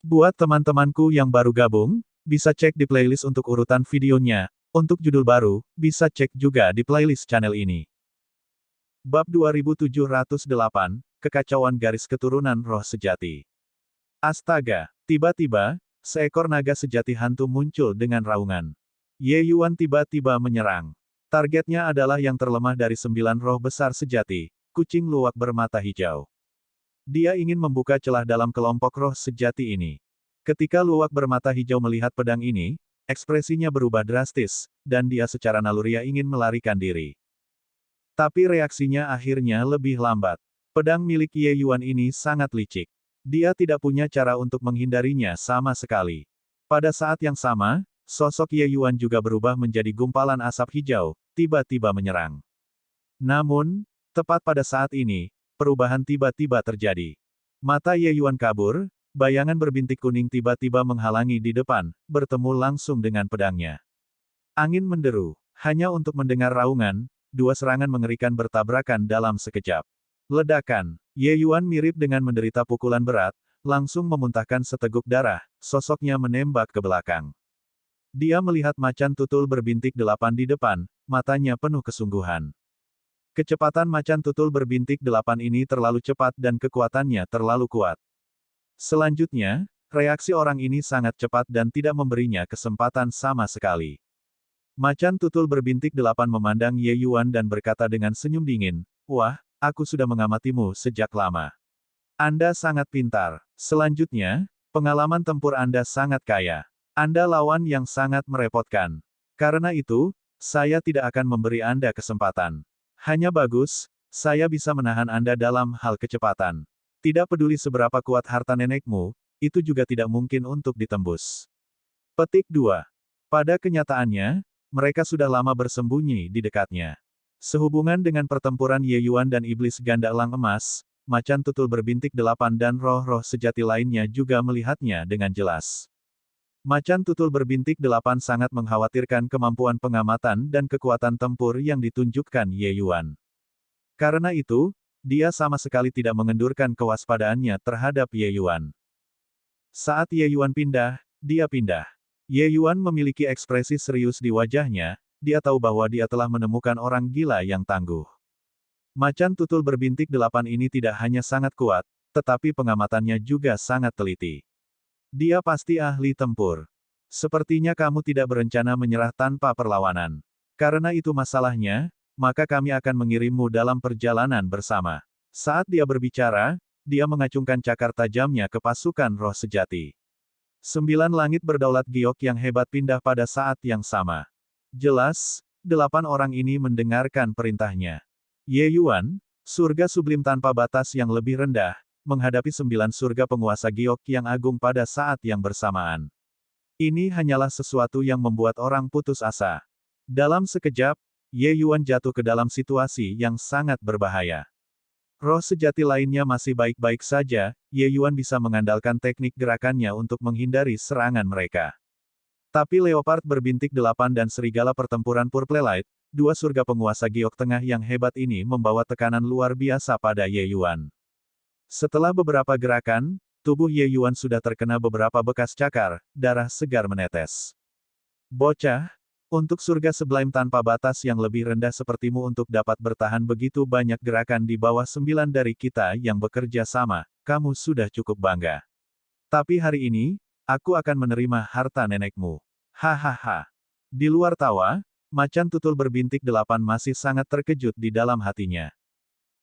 Buat teman-temanku yang baru gabung, bisa cek di playlist untuk urutan videonya. Untuk judul baru, bisa cek juga di playlist channel ini. Bab 2708, Kekacauan Garis Keturunan Roh Sejati. Astaga! Tiba-tiba, seekor naga sejati hantu muncul dengan raungan. Ye Yuan tiba-tiba menyerang. Targetnya adalah yang terlemah dari 9 roh besar sejati, kucing luwak bermata hijau. Dia ingin membuka celah dalam kelompok roh sejati ini. Ketika luwak bermata hijau melihat pedang ini, ekspresinya berubah drastis, dan dia secara naluriah ingin melarikan diri. Tapi reaksinya akhirnya lebih lambat. Pedang milik Ye Yuan ini sangat licik. Dia tidak punya cara untuk menghindarinya sama sekali. Pada saat yang sama, sosok Ye Yuan juga berubah menjadi gumpalan asap hijau, tiba-tiba menyerang. Namun, tepat pada saat ini, perubahan tiba-tiba terjadi. Mata Ye Yuan kabur, bayangan berbintik kuning tiba-tiba menghalangi di depan, bertemu langsung dengan pedangnya. Angin menderu. Hanya untuk mendengar raungan, dua serangan mengerikan bertabrakan dalam sekejap. Ledakan. Ye Yuan mirip dengan menderita pukulan berat, langsung memuntahkan seteguk darah, sosoknya menembak ke belakang. Dia melihat macan tutul berbintik 8 di depan, matanya penuh kesungguhan. Kecepatan macan tutul berbintik 8 ini terlalu cepat dan kekuatannya terlalu kuat. Selanjutnya, reaksi orang ini sangat cepat dan tidak memberinya kesempatan sama sekali. Macan tutul berbintik 8 memandang Ye Yuan dan berkata dengan senyum dingin, "Wah, aku sudah mengamatimu sejak lama. Anda sangat pintar. Selanjutnya, pengalaman tempur Anda sangat kaya. Anda lawan yang sangat merepotkan. Karena itu, saya tidak akan memberi Anda kesempatan. Hanya bagus, saya bisa menahan Anda dalam hal kecepatan. Tidak peduli seberapa kuat harta nenekmu, itu juga tidak mungkin untuk ditembus." Petik 2. Pada kenyataannya, mereka sudah lama bersembunyi di dekatnya. Sehubungan dengan pertempuran Ye Yuan dan iblis ganda elang emas, macan tutul berbintik 8 dan roh-roh sejati lainnya juga melihatnya dengan jelas. Macan tutul berbintik 8 sangat mengkhawatirkan kemampuan pengamatan dan kekuatan tempur yang ditunjukkan Ye Yuan. Karena itu, dia sama sekali tidak mengendurkan kewaspadaannya terhadap Ye Yuan. Saat Ye Yuan pindah, dia pindah. Ye Yuan memiliki ekspresi serius di wajahnya, dia tahu bahwa dia telah menemukan orang gila yang tangguh. Macan tutul berbintik 8 ini tidak hanya sangat kuat, tetapi pengamatannya juga sangat teliti. Dia pasti ahli tempur. Sepertinya kamu tidak berencana menyerah tanpa perlawanan. Karena itu masalahnya, maka kami akan mengirimmu dalam perjalanan bersama. Saat dia berbicara, dia mengacungkan cakar tajamnya ke pasukan roh sejati. 9 langit berdaulat giok yang hebat pindah pada saat yang sama. Jelas, 8 orang ini mendengarkan perintahnya. Ye Yuan, surga sublim tanpa batas yang lebih rendah, menghadapi 9 surga penguasa giok yang agung pada saat yang bersamaan. Ini hanyalah sesuatu yang membuat orang putus asa. Dalam sekejap, Ye Yuan jatuh ke dalam situasi yang sangat berbahaya. Roh sejati lainnya masih baik-baik saja, Ye Yuan bisa mengandalkan teknik gerakannya untuk menghindari serangan mereka. Tapi Leopard berbintik 8 dan serigala pertempuran Purple Light, dua surga penguasa giok tengah yang hebat ini membawa tekanan luar biasa pada Ye Yuan. Setelah beberapa gerakan, tubuh Ye Yuan sudah terkena beberapa bekas cakar, darah segar menetes. Bocah, untuk surga sublime tanpa batas yang lebih rendah sepertimu untuk dapat bertahan begitu banyak gerakan di bawah 9 dari kita yang bekerja sama, kamu sudah cukup bangga. Tapi hari ini, aku akan menerima harta nenekmu. Hahaha. Di luar tawa, macan tutul berbintik 8 masih sangat terkejut di dalam hatinya.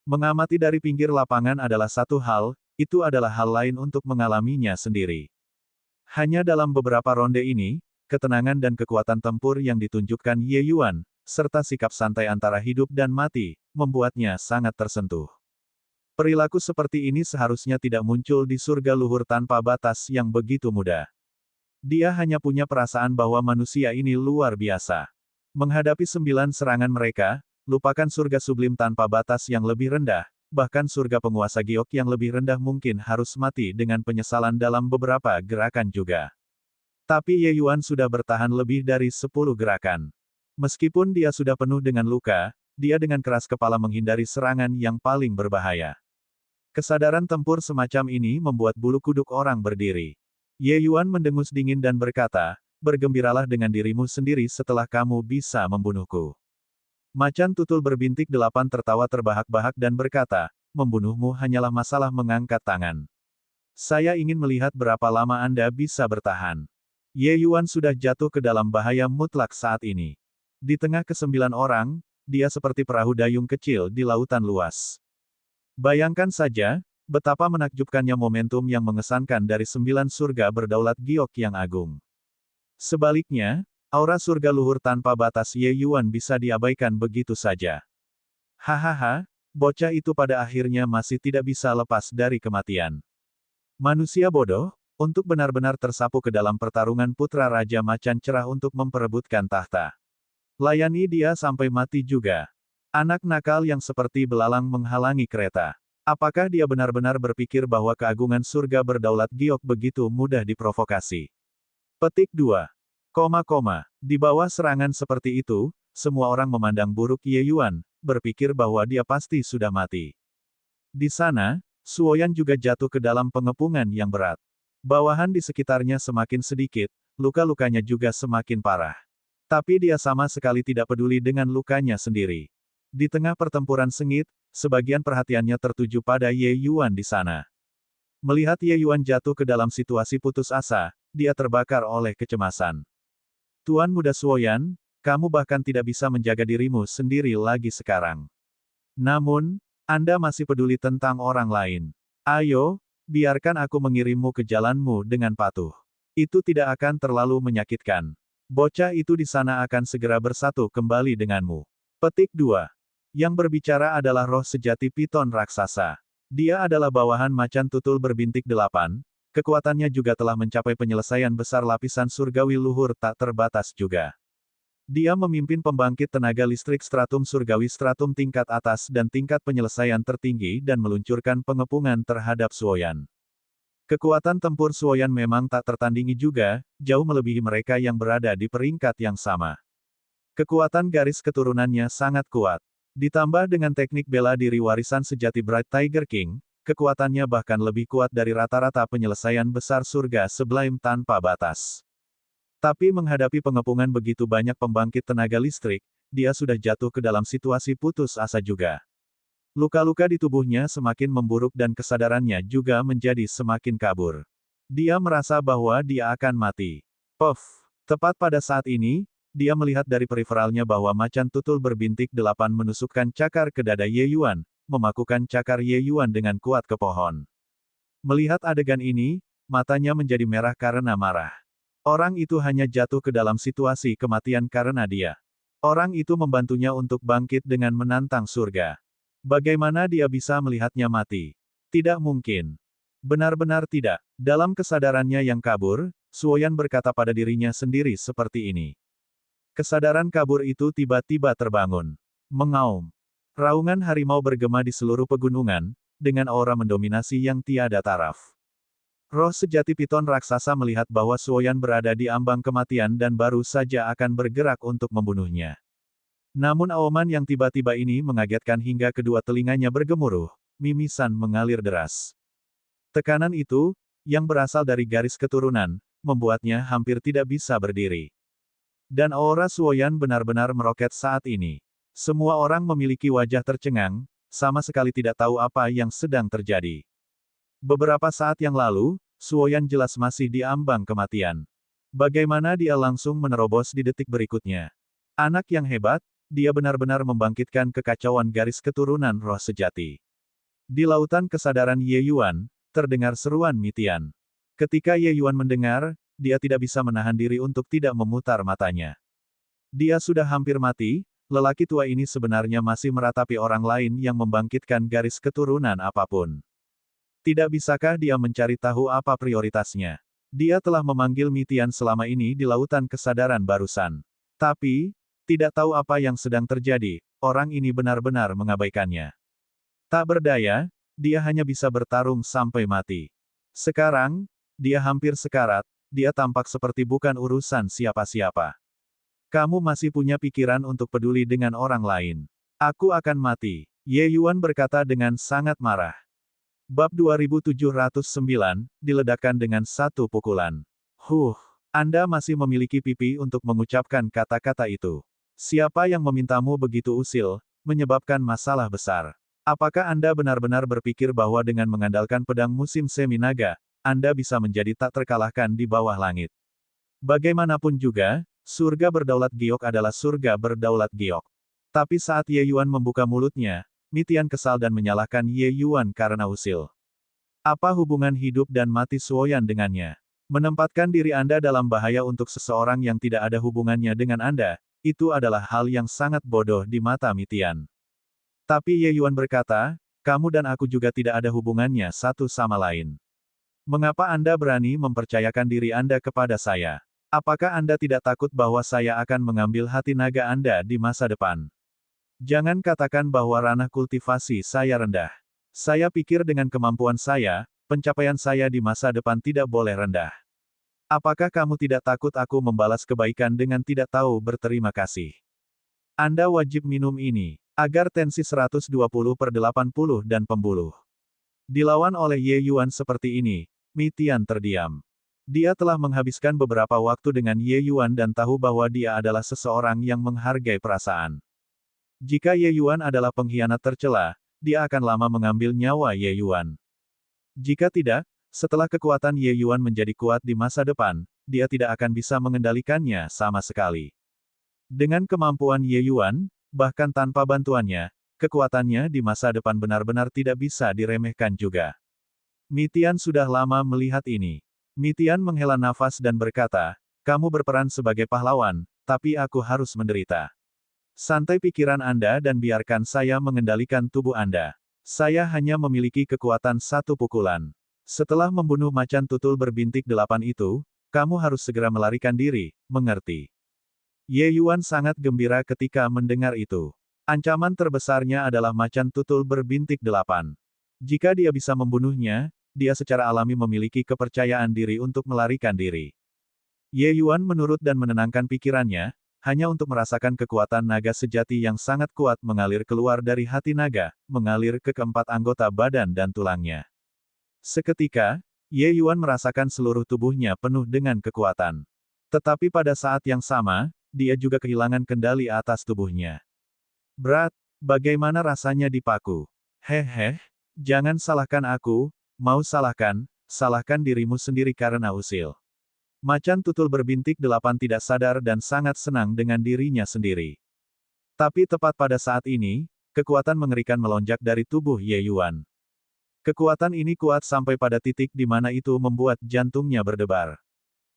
Mengamati dari pinggir lapangan adalah satu hal, itu adalah hal lain untuk mengalaminya sendiri. Hanya dalam beberapa ronde ini, ketenangan dan kekuatan tempur yang ditunjukkan Ye Yuan, serta sikap santai antara hidup dan mati, membuatnya sangat tersentuh. Perilaku seperti ini seharusnya tidak muncul di surga luhur tanpa batas yang begitu mudah. Dia hanya punya perasaan bahwa manusia ini luar biasa. Menghadapi 9 serangan mereka, lupakan surga sublim tanpa batas yang lebih rendah, bahkan surga penguasa giok yang lebih rendah mungkin harus mati dengan penyesalan dalam beberapa gerakan juga. Tapi Ye Yuan sudah bertahan lebih dari 10 gerakan. Meskipun dia sudah penuh dengan luka, dia dengan keras kepala menghindari serangan yang paling berbahaya. Kesadaran tempur semacam ini membuat bulu kuduk orang berdiri. Ye Yuan mendengus dingin dan berkata, bergembiralah dengan dirimu sendiri setelah kamu bisa membunuhku. Macan tutul berbintik 8 tertawa terbahak-bahak dan berkata, membunuhmu hanyalah masalah mengangkat tangan. Saya ingin melihat berapa lama Anda bisa bertahan. Ye Yuan sudah jatuh ke dalam bahaya mutlak saat ini. Di tengah ke-9 orang, dia seperti perahu dayung kecil di lautan luas. Bayangkan saja, betapa menakjubkannya momentum yang mengesankan dari 9 surga berdaulat giok yang agung. Sebaliknya, aura surga luhur tanpa batas Ye Yuan bisa diabaikan begitu saja. Hahaha, bocah itu pada akhirnya masih tidak bisa lepas dari kematian. Manusia bodoh, untuk benar-benar tersapu ke dalam pertarungan putra Raja Macan Cerah untuk memperebutkan tahta. Layani dia sampai mati juga. Anak nakal yang seperti belalang menghalangi kereta. Apakah dia benar-benar berpikir bahwa keagungan surga berdaulat giok begitu mudah diprovokasi? Petik 2. Di bawah serangan seperti itu, semua orang memandang buruk Ye Yuan, berpikir bahwa dia pasti sudah mati. Di sana, Suoyan juga jatuh ke dalam pengepungan yang berat. Bawahan di sekitarnya semakin sedikit, luka-lukanya juga semakin parah. Tapi dia sama sekali tidak peduli dengan lukanya sendiri. Di tengah pertempuran sengit, sebagian perhatiannya tertuju pada Ye Yuan di sana. Melihat Ye Yuan jatuh ke dalam situasi putus asa, dia terbakar oleh kecemasan. Tuan Muda Suoyan, kamu bahkan tidak bisa menjaga dirimu sendiri lagi sekarang. Namun, Anda masih peduli tentang orang lain. Ayo, biarkan aku mengirimmu ke jalanmu dengan patuh. Itu tidak akan terlalu menyakitkan. Bocah itu di sana akan segera bersatu kembali denganmu. Petik 2. Yang berbicara adalah roh sejati piton raksasa. Dia adalah bawahan macan tutul berbintik 8, kekuatannya juga telah mencapai penyelesaian besar lapisan surgawi luhur tak terbatas juga. Dia memimpin pembangkit tenaga listrik stratum surgawi stratum tingkat atas dan tingkat penyelesaian tertinggi dan meluncurkan pengepungan terhadap Suoyan. Kekuatan tempur Suoyan memang tak tertandingi juga, jauh melebihi mereka yang berada di peringkat yang sama. Kekuatan garis keturunannya sangat kuat. Ditambah dengan teknik bela diri warisan sejati Bright Tiger King, kekuatannya bahkan lebih kuat dari rata-rata penyelesaian besar surga Sublime tanpa batas. Tapi menghadapi pengepungan begitu banyak pembangkit tenaga listrik, dia sudah jatuh ke dalam situasi putus asa juga. Luka-luka di tubuhnya semakin memburuk dan kesadarannya juga menjadi semakin kabur. Dia merasa bahwa dia akan mati. Puff! Tepat pada saat ini, dia melihat dari periferalnya bahwa macan tutul berbintik 8 menusukkan cakar ke dada Ye Yuan, memakukan cakar Ye Yuan dengan kuat ke pohon. Melihat adegan ini, matanya menjadi merah karena marah. Orang itu hanya jatuh ke dalam situasi kematian karena dia. Orang itu membantunya untuk bangkit dengan menantang surga. Bagaimana dia bisa melihatnya mati? Tidak mungkin. Benar-benar tidak. Dalam kesadarannya yang kabur, Suoyan berkata pada dirinya sendiri seperti ini. Kesadaran kabur itu tiba-tiba terbangun. Mengaum. Raungan harimau bergema di seluruh pegunungan, dengan aura mendominasi yang tiada taraf. Roh sejati piton raksasa melihat bahwa Suoyan berada di ambang kematian dan baru saja akan bergerak untuk membunuhnya. Namun auman yang tiba-tiba ini mengagetkan hingga kedua telinganya bergemuruh, mimisan mengalir deras. Tekanan itu, yang berasal dari garis keturunan, membuatnya hampir tidak bisa berdiri. Dan aura Suoyan benar-benar meroket saat ini. Semua orang memiliki wajah tercengang, sama sekali tidak tahu apa yang sedang terjadi. Beberapa saat yang lalu, Suoyan jelas masih di ambang kematian. Bagaimana dia langsung menerobos di detik berikutnya? Anak yang hebat, dia benar-benar membangkitkan kekacauan garis keturunan roh sejati. Di lautan kesadaran Ye Yuan, terdengar seruan mitian. Ketika Ye Yuan mendengar, dia tidak bisa menahan diri untuk tidak memutar matanya. Dia sudah hampir mati, lelaki tua ini sebenarnya masih meratapi orang lain yang membangkitkan garis keturunan apapun. Tidak bisakah dia mencari tahu apa prioritasnya? Dia telah memanggil mitian selama ini di lautan kesadaran barusan. Tapi, tidak tahu apa yang sedang terjadi, orang ini benar-benar mengabaikannya. Tak berdaya, dia hanya bisa bertarung sampai mati. Sekarang, dia hampir sekarat, dia tampak seperti bukan urusan siapa-siapa. Kamu masih punya pikiran untuk peduli dengan orang lain. Aku akan mati. Ye Yuan berkata dengan sangat marah. Bab 2709, diledakkan dengan satu pukulan. Anda masih memiliki pipi untuk mengucapkan kata-kata itu. Siapa yang memintamu begitu usil, menyebabkan masalah besar. Apakah Anda benar-benar berpikir bahwa dengan mengandalkan pedang musim semi naga, Anda bisa menjadi tak terkalahkan di bawah langit? Bagaimanapun juga, surga berdaulat giok adalah surga berdaulat giok. Tapi saat Ye Yuan membuka mulutnya, Mi Tian kesal dan menyalahkan Ye Yuan karena usil. Apa hubungan hidup dan mati Suoyan dengannya? Menempatkan diri Anda dalam bahaya untuk seseorang yang tidak ada hubungannya dengan Anda, itu adalah hal yang sangat bodoh di mata Mi Tian. Tapi Ye Yuan berkata, kamu dan aku juga tidak ada hubungannya satu sama lain. Mengapa Anda berani mempercayakan diri Anda kepada saya? Apakah Anda tidak takut bahwa saya akan mengambil hati naga Anda di masa depan? Jangan katakan bahwa ranah kultivasi saya rendah. Saya pikir dengan kemampuan saya, pencapaian saya di masa depan tidak boleh rendah. Apakah kamu tidak takut aku membalas kebaikan dengan tidak tahu berterima kasih? Anda wajib minum ini, agar tensi 120/80 dan pembuluh. Dilawan oleh Ye Yuan seperti ini, Mi Tian terdiam. Dia telah menghabiskan beberapa waktu dengan Ye Yuan dan tahu bahwa dia adalah seseorang yang menghargai perasaan. Jika Ye Yuan adalah pengkhianat tercela, dia akan lama mengambil nyawa Ye Yuan. Jika tidak, setelah kekuatan Ye Yuan menjadi kuat di masa depan, dia tidak akan bisa mengendalikannya sama sekali. Dengan kemampuan Ye Yuan, bahkan tanpa bantuannya, kekuatannya di masa depan benar-benar tidak bisa diremehkan juga. Mi Tian sudah lama melihat ini. Mi Tian menghela nafas dan berkata, kamu berperan sebagai pahlawan, tapi aku harus menderita. Santai pikiran Anda dan biarkan saya mengendalikan tubuh Anda. Saya hanya memiliki kekuatan satu pukulan. Setelah membunuh macan tutul berbintik 8 itu, kamu harus segera melarikan diri, mengerti? Ye Yuan sangat gembira ketika mendengar itu. Ancaman terbesarnya adalah macan tutul berbintik 8. Jika dia bisa membunuhnya, dia secara alami memiliki kepercayaan diri untuk melarikan diri. Ye Yuan menurut dan menenangkan pikirannya, hanya untuk merasakan kekuatan naga sejati yang sangat kuat mengalir keluar dari hati naga, mengalir ke keempat anggota badan dan tulangnya. Seketika, Ye Yuan merasakan seluruh tubuhnya penuh dengan kekuatan. Tetapi pada saat yang sama, dia juga kehilangan kendali atas tubuhnya. Berat, bagaimana rasanya dipaku? Hehe, jangan salahkan aku, mau salahkan dirimu sendiri karena usil. Macan tutul berbintik 8 tidak sadar dan sangat senang dengan dirinya sendiri. Tapi tepat pada saat ini, kekuatan mengerikan melonjak dari tubuh Ye Yuan. Kekuatan ini kuat sampai pada titik di mana itu membuat jantungnya berdebar.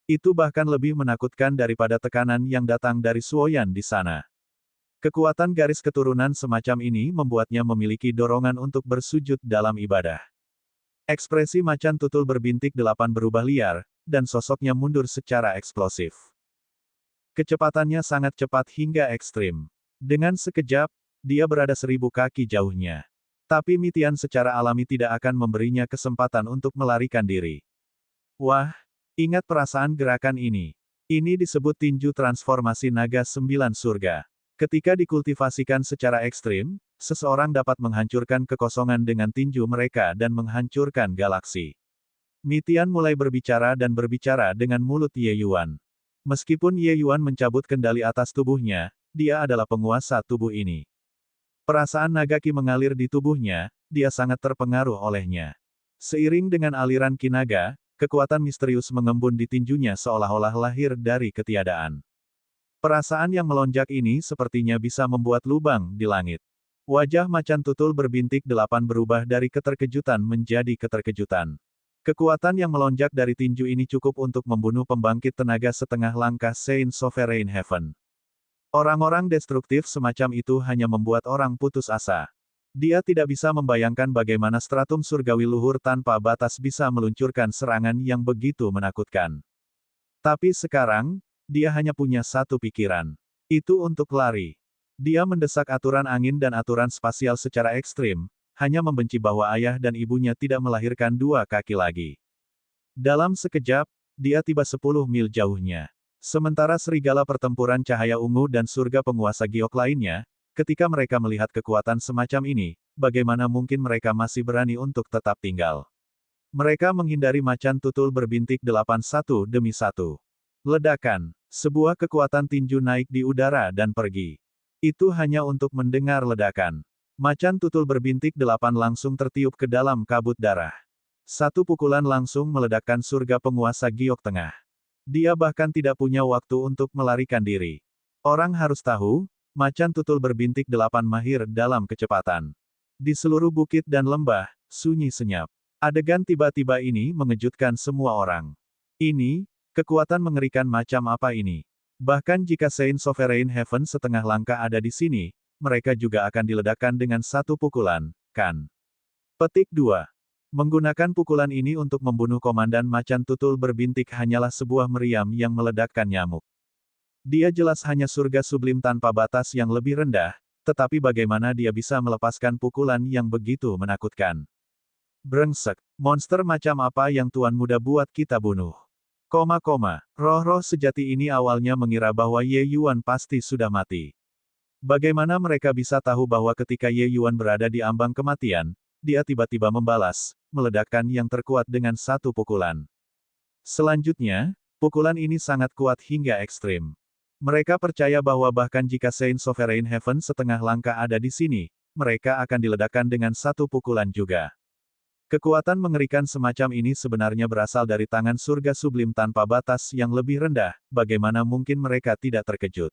Itu bahkan lebih menakutkan daripada tekanan yang datang dari Suoyan di sana. Kekuatan garis keturunan semacam ini membuatnya memiliki dorongan untuk bersujud dalam ibadah. Ekspresi macan tutul berbintik 8 berubah liar, dan sosoknya mundur secara eksplosif. Kecepatannya sangat cepat hingga ekstrim. Dengan sekejap, dia berada 1000 kaki jauhnya. Tapi Mi Tian secara alami tidak akan memberinya kesempatan untuk melarikan diri. Wah, ingat perasaan gerakan ini. Ini disebut tinju transformasi naga 9 surga. Ketika dikultivasikan secara ekstrim, seseorang dapat menghancurkan kekosongan dengan tinju mereka dan menghancurkan galaksi. Mi Tian mulai berbicara dan berbicara dengan mulut Ye Yuan. Meskipun Ye Yuan mencabut kendali atas tubuhnya, dia adalah penguasa tubuh ini. Perasaan naga ki mengalir di tubuhnya, dia sangat terpengaruh olehnya. Seiring dengan aliran ki naga, kekuatan misterius mengembun di tinjunya seolah-olah lahir dari ketiadaan. Perasaan yang melonjak ini sepertinya bisa membuat lubang di langit. Wajah macan tutul berbintik 8 berubah dari keterkejutan menjadi keterkejutan. Kekuatan yang melonjak dari tinju ini cukup untuk membunuh pembangkit tenaga setengah langkah Saint Sovereign Heaven. Orang-orang destruktif semacam itu hanya membuat orang putus asa. Dia tidak bisa membayangkan bagaimana stratum surgawi luhur tanpa batas bisa meluncurkan serangan yang begitu menakutkan. Tapi sekarang, dia hanya punya satu pikiran. Itu untuk lari. Dia mendesak aturan angin dan aturan spasial secara ekstrim, hanya membenci bahwa ayah dan ibunya tidak melahirkan 2 kaki lagi. Dalam sekejap, dia tiba 10 mil jauhnya. Sementara serigala pertempuran cahaya ungu dan surga penguasa giok lainnya, ketika mereka melihat kekuatan semacam ini, bagaimana mungkin mereka masih berani untuk tetap tinggal. Mereka menghindari macan tutul berbintik 8 satu demi satu. Ledakan. Sebuah kekuatan tinju naik di udara dan pergi. Itu hanya untuk mendengar ledakan. Macan tutul berbintik 8 langsung tertiup ke dalam kabut darah. Satu pukulan langsung meledakkan surga penguasa giok tengah. Dia bahkan tidak punya waktu untuk melarikan diri. Orang harus tahu, macan tutul berbintik 8 mahir dalam kecepatan. Di seluruh bukit dan lembah, sunyi senyap. Adegan tiba-tiba ini mengejutkan semua orang. Ini, kekuatan mengerikan macam apa ini? Bahkan jika Saint Sovereign Heaven setengah langkah ada di sini, mereka juga akan diledakkan dengan satu pukulan, kan? Petik 2. Menggunakan pukulan ini untuk membunuh komandan macan tutul berbintik hanyalah sebuah meriam yang meledakkan nyamuk. Dia jelas hanya surga sublim tanpa batas yang lebih rendah, tetapi bagaimana dia bisa melepaskan pukulan yang begitu menakutkan? Brengsek, monster macam apa yang Tuan Muda buat kita bunuh? Roh-roh sejati ini awalnya mengira bahwa Ye Yuan pasti sudah mati. Bagaimana mereka bisa tahu bahwa ketika Ye Yuan berada di ambang kematian, dia tiba-tiba membalas, meledakkan yang terkuat dengan satu pukulan. Selanjutnya, pukulan ini sangat kuat hingga ekstrim. Mereka percaya bahwa bahkan jika Saint Sovereign Heaven setengah langkah ada di sini, mereka akan diledakkan dengan satu pukulan juga. Kekuatan mengerikan semacam ini sebenarnya berasal dari tangan surga sublim tanpa batas yang lebih rendah, bagaimana mungkin mereka tidak terkejut.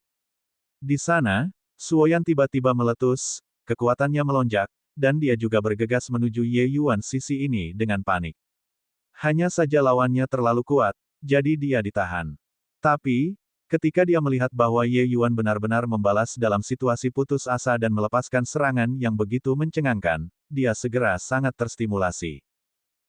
Di sana, Suoyan tiba-tiba meletus, kekuatannya melonjak, dan dia juga bergegas menuju Ye Yuan sisi ini dengan panik. Hanya saja lawannya terlalu kuat, jadi dia ditahan. Tapi, ketika dia melihat bahwa Ye Yuan benar-benar membalas dalam situasi putus asa dan melepaskan serangan yang begitu mencengangkan, dia segera sangat terstimulasi.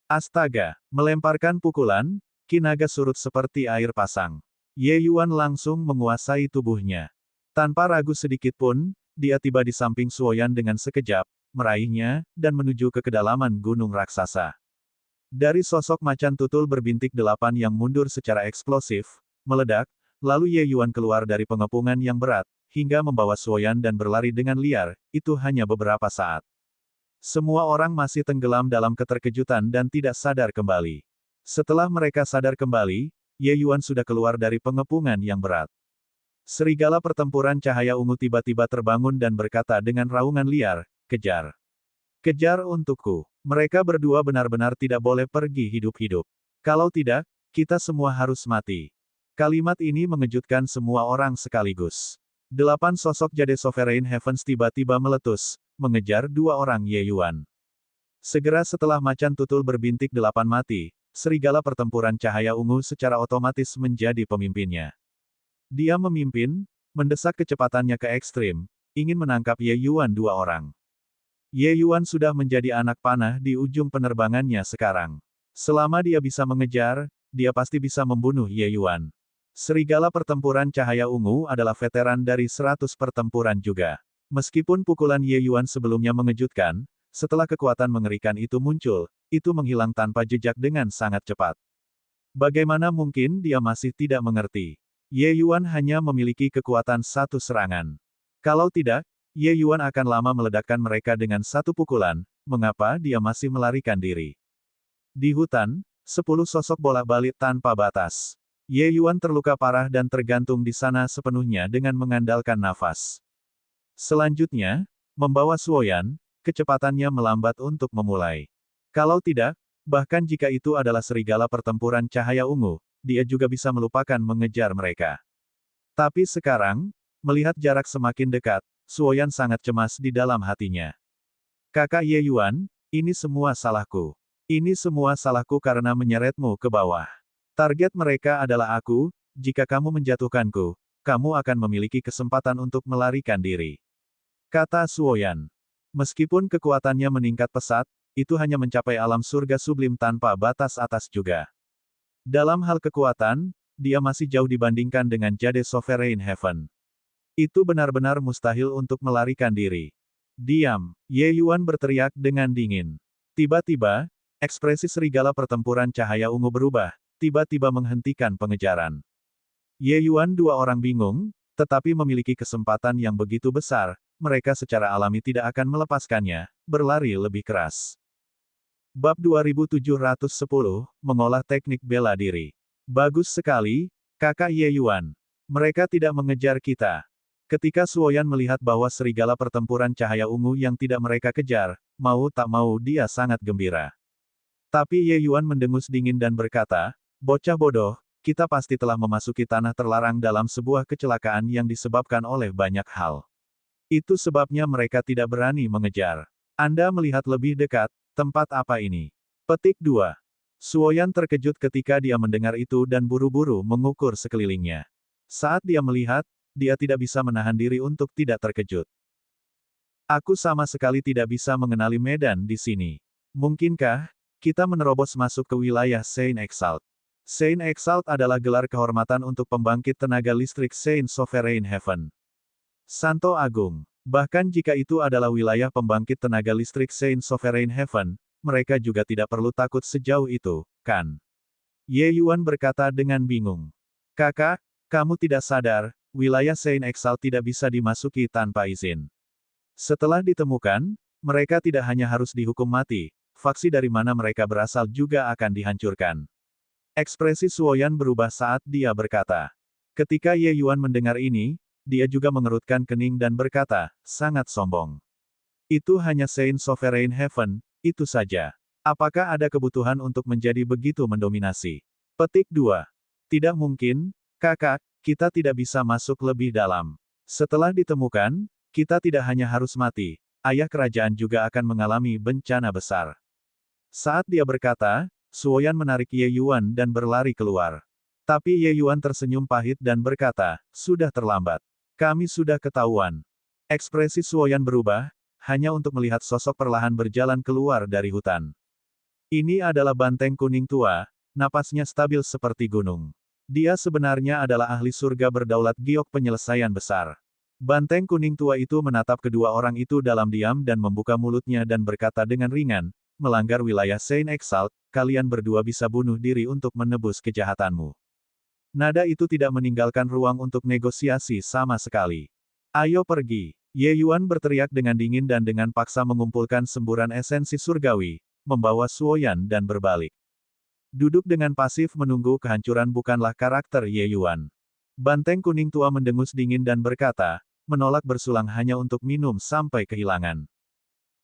Astaga, melemparkan pukulan, ki naga surut seperti air pasang. Ye Yuan langsung menguasai tubuhnya. Tanpa ragu sedikit pun, dia tiba di samping Suoyan dengan sekejap, meraihnya, dan menuju ke kedalaman gunung raksasa. Dari sosok macan tutul berbintik 8 yang mundur secara eksplosif, meledak, lalu Ye Yuan keluar dari pengepungan yang berat, hingga membawa Suoyan dan berlari dengan liar, itu hanya beberapa saat. Semua orang masih tenggelam dalam keterkejutan dan tidak sadar kembali. Setelah mereka sadar kembali, Ye Yuan sudah keluar dari pengepungan yang berat. Serigala pertempuran cahaya ungu tiba-tiba terbangun dan berkata dengan raungan liar, kejar. Kejar untukku. Mereka berdua benar-benar tidak boleh pergi hidup-hidup. Kalau tidak, kita semua harus mati. Kalimat ini mengejutkan semua orang sekaligus. 8 sosok Jade Sovereign Heavens tiba-tiba meletus, mengejar 2 orang Ye Yuan. Segera setelah macan tutul berbintik 8 mati, serigala pertempuran cahaya ungu secara otomatis menjadi pemimpinnya. Dia memimpin, mendesak kecepatannya ke ekstrim, ingin menangkap Ye Yuan 2 orang. Ye Yuan sudah menjadi anak panah di ujung penerbangannya sekarang. Selama dia bisa mengejar, dia pasti bisa membunuh Ye Yuan. Serigala pertempuran cahaya ungu adalah veteran dari 100 pertempuran juga. Meskipun pukulan Ye Yuan sebelumnya mengejutkan, setelah kekuatan mengerikan itu muncul, itu menghilang tanpa jejak dengan sangat cepat. Bagaimana mungkin dia masih tidak mengerti? Ye Yuan hanya memiliki kekuatan satu serangan. Kalau tidak, Ye Yuan akan lama meledakkan mereka dengan satu pukulan, mengapa dia masih melarikan diri? Di hutan, 10 sosok bolak-balik tanpa batas. Ye Yuan terluka parah dan tergantung di sana sepenuhnya dengan mengandalkan nafas. Selanjutnya, membawa Suoyan, kecepatannya melambat untuk memulai. Kalau tidak, bahkan jika itu adalah serigala pertempuran cahaya ungu, dia juga bisa melupakan mengejar mereka. Tapi sekarang, melihat jarak semakin dekat, Suoyan sangat cemas di dalam hatinya. Kakak Ye Yuan, ini semua salahku. Ini semua salahku karena menyeretmu ke bawah. Target mereka adalah aku, jika kamu menjatuhkanku, kamu akan memiliki kesempatan untuk melarikan diri. Kata Suoyan. Meskipun kekuatannya meningkat pesat, itu hanya mencapai alam surga sublim tanpa batas atas juga. Dalam hal kekuatan, dia masih jauh dibandingkan dengan Jade Sovereign Heaven. Itu benar-benar mustahil untuk melarikan diri. Diam, Ye Yuan berteriak dengan dingin. Tiba-tiba, ekspresi serigala pertempuran cahaya ungu berubah, tiba-tiba menghentikan pengejaran. Ye Yuan 2 orang bingung, tetapi memiliki kesempatan yang begitu besar, mereka secara alami tidak akan melepaskannya, berlari lebih keras. Bab 2710, Mengolah Teknik Bela Diri. Bagus sekali, Kakak Ye Yuan. Mereka tidak mengejar kita. Ketika Suoyan melihat bahwa serigala pertempuran cahaya ungu yang tidak mereka kejar, mau tak mau dia sangat gembira. Tapi Ye Yuan mendengus dingin dan berkata, "Bocah bodoh, kita pasti telah memasuki tanah terlarang dalam sebuah kecelakaan yang disebabkan oleh banyak hal. Itu sebabnya mereka tidak berani mengejar. Anda melihat lebih dekat, tempat apa ini?" Petik 2. Suoyan terkejut ketika dia mendengar itu dan buru-buru mengukur sekelilingnya. Saat dia melihat, dia tidak bisa menahan diri untuk tidak terkejut. "Aku sama sekali tidak bisa mengenali medan di sini. Mungkinkah kita menerobos masuk ke wilayah Saint Exalt?" Saint Exalt adalah gelar kehormatan untuk pembangkit tenaga listrik Saint Sovereign Heaven. Santo Agung. Bahkan jika itu adalah wilayah pembangkit tenaga listrik Saint Sovereign Heaven, mereka juga tidak perlu takut sejauh itu, kan? Ye Yuan berkata dengan bingung. "Kakak, kamu tidak sadar, wilayah Saint Exalt tidak bisa dimasuki tanpa izin. Setelah ditemukan, mereka tidak hanya harus dihukum mati, faksi dari mana mereka berasal juga akan dihancurkan." Ekspresi Suoyan berubah saat dia berkata. Ketika Ye Yuan mendengar ini, dia juga mengerutkan kening dan berkata, sangat sombong. "Itu hanya Saint Sovereign Heaven, itu saja. Apakah ada kebutuhan untuk menjadi begitu mendominasi?" Petik 2. "Tidak mungkin, kakak, kita tidak bisa masuk lebih dalam. Setelah ditemukan, kita tidak hanya harus mati, ayah kerajaan juga akan mengalami bencana besar." Saat dia berkata, Suoyan menarik Ye Yuan dan berlari keluar. Tapi Ye Yuan tersenyum pahit dan berkata, "Sudah terlambat. Kami sudah ketahuan." Ekspresi Suoyan berubah, hanya untuk melihat sosok perlahan berjalan keluar dari hutan. Ini adalah banteng kuning tua, napasnya stabil seperti gunung. Dia sebenarnya adalah ahli surga berdaulat giok penyelesaian besar. Banteng kuning tua itu menatap kedua orang itu dalam diam dan membuka mulutnya dan berkata dengan ringan, "Melanggar wilayah Saint Exalt, kalian berdua bisa bunuh diri untuk menebus kejahatanmu." Nada itu tidak meninggalkan ruang untuk negosiasi sama sekali. "Ayo pergi." Ye Yuan berteriak dengan dingin dan dengan paksa mengumpulkan semburan esensi surgawi, membawa Suoyan dan berbalik. Duduk dengan pasif menunggu kehancuran bukanlah karakter Ye Yuan. Banteng kuning tua mendengus dingin dan berkata, menolak bersulang hanya untuk minum sampai kehilangan.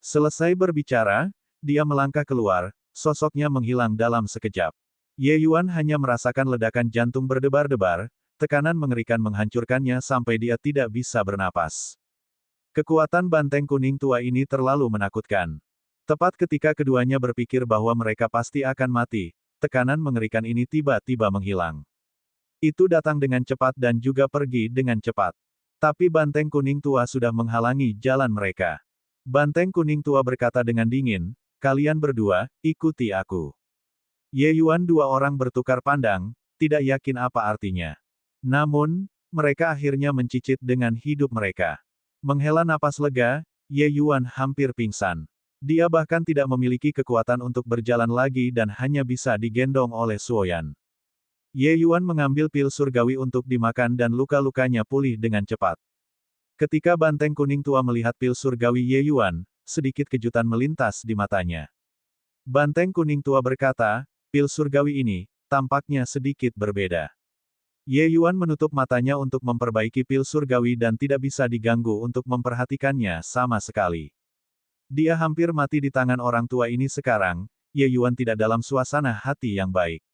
Selesai berbicara, dia melangkah keluar, sosoknya menghilang dalam sekejap. Ye Yuan hanya merasakan ledakan jantung berdebar-debar, tekanan mengerikan menghancurkannya sampai dia tidak bisa bernapas. Kekuatan banteng kuning tua ini terlalu menakutkan. Tepat ketika keduanya berpikir bahwa mereka pasti akan mati, tekanan mengerikan ini tiba-tiba menghilang. Itu datang dengan cepat dan juga pergi dengan cepat. Tapi banteng kuning tua sudah menghalangi jalan mereka. Banteng kuning tua berkata dengan dingin, "Kalian berdua, ikuti aku." Ye Yuan dua orang bertukar pandang, tidak yakin apa artinya. Namun, mereka akhirnya mencicit dengan hidup mereka. Menghela napas lega, Ye Yuan hampir pingsan. Dia bahkan tidak memiliki kekuatan untuk berjalan lagi dan hanya bisa digendong oleh Suoyan. Ye Yuan mengambil pil surgawi untuk dimakan dan luka-lukanya pulih dengan cepat. Ketika banteng kuning tua melihat pil surgawi Ye Yuan, sedikit kejutan melintas di matanya. Banteng kuning tua berkata, "Pil surgawi ini, tampaknya sedikit berbeda." Ye Yuan menutup matanya untuk memperbaiki pil surgawi dan tidak bisa diganggu untuk memperhatikannya sama sekali. Dia hampir mati di tangan orang tua ini sekarang, Ye Yuan tidak dalam suasana hati yang baik.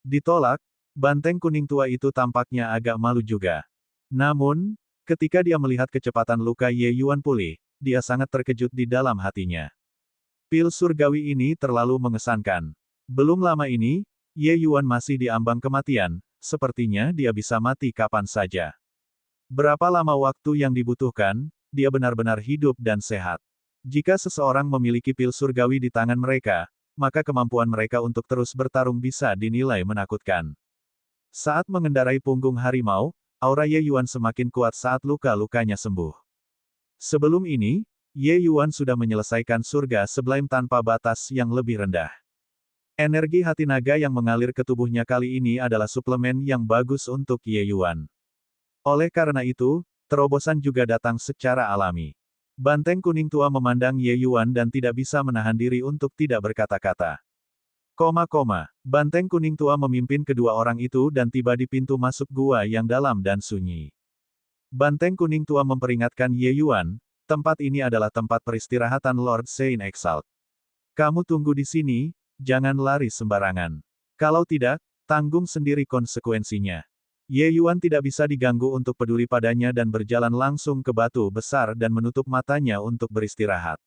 Ditolak, banteng kuning tua itu tampaknya agak malu juga. Namun, ketika dia melihat kecepatan luka Ye Yuan pulih, dia sangat terkejut di dalam hatinya. Pil surgawi ini terlalu mengesankan. Belum lama ini, Ye Yuan masih di ambang kematian, sepertinya dia bisa mati kapan saja. Berapa lama waktu yang dibutuhkan, dia benar-benar hidup dan sehat. Jika seseorang memiliki pil surgawi di tangan mereka, maka kemampuan mereka untuk terus bertarung bisa dinilai menakutkan. Saat mengendarai punggung harimau, aura Ye Yuan semakin kuat saat luka-lukanya sembuh. Sebelum ini, Ye Yuan sudah menyelesaikan surga sublime tanpa batas yang lebih rendah. Energi hati naga yang mengalir ke tubuhnya kali ini adalah suplemen yang bagus untuk Ye Yuan. Oleh karena itu, Terobosan juga datang secara alami. Banteng kuning tua memandang Ye Yuan dan tidak bisa menahan diri untuk tidak berkata-kata. Banteng kuning tua memimpin kedua orang itu dan tiba di pintu masuk gua yang dalam dan sunyi. Banteng kuning tua memperingatkan Ye Yuan, tempat ini adalah tempat peristirahatan Lord Saint Exalt. Kamu tunggu di sini, jangan lari sembarangan. Kalau tidak, tanggung sendiri konsekuensinya. Ye Yuan tidak bisa diganggu untuk peduli padanya dan berjalan langsung ke batu besar dan menutup matanya untuk beristirahat.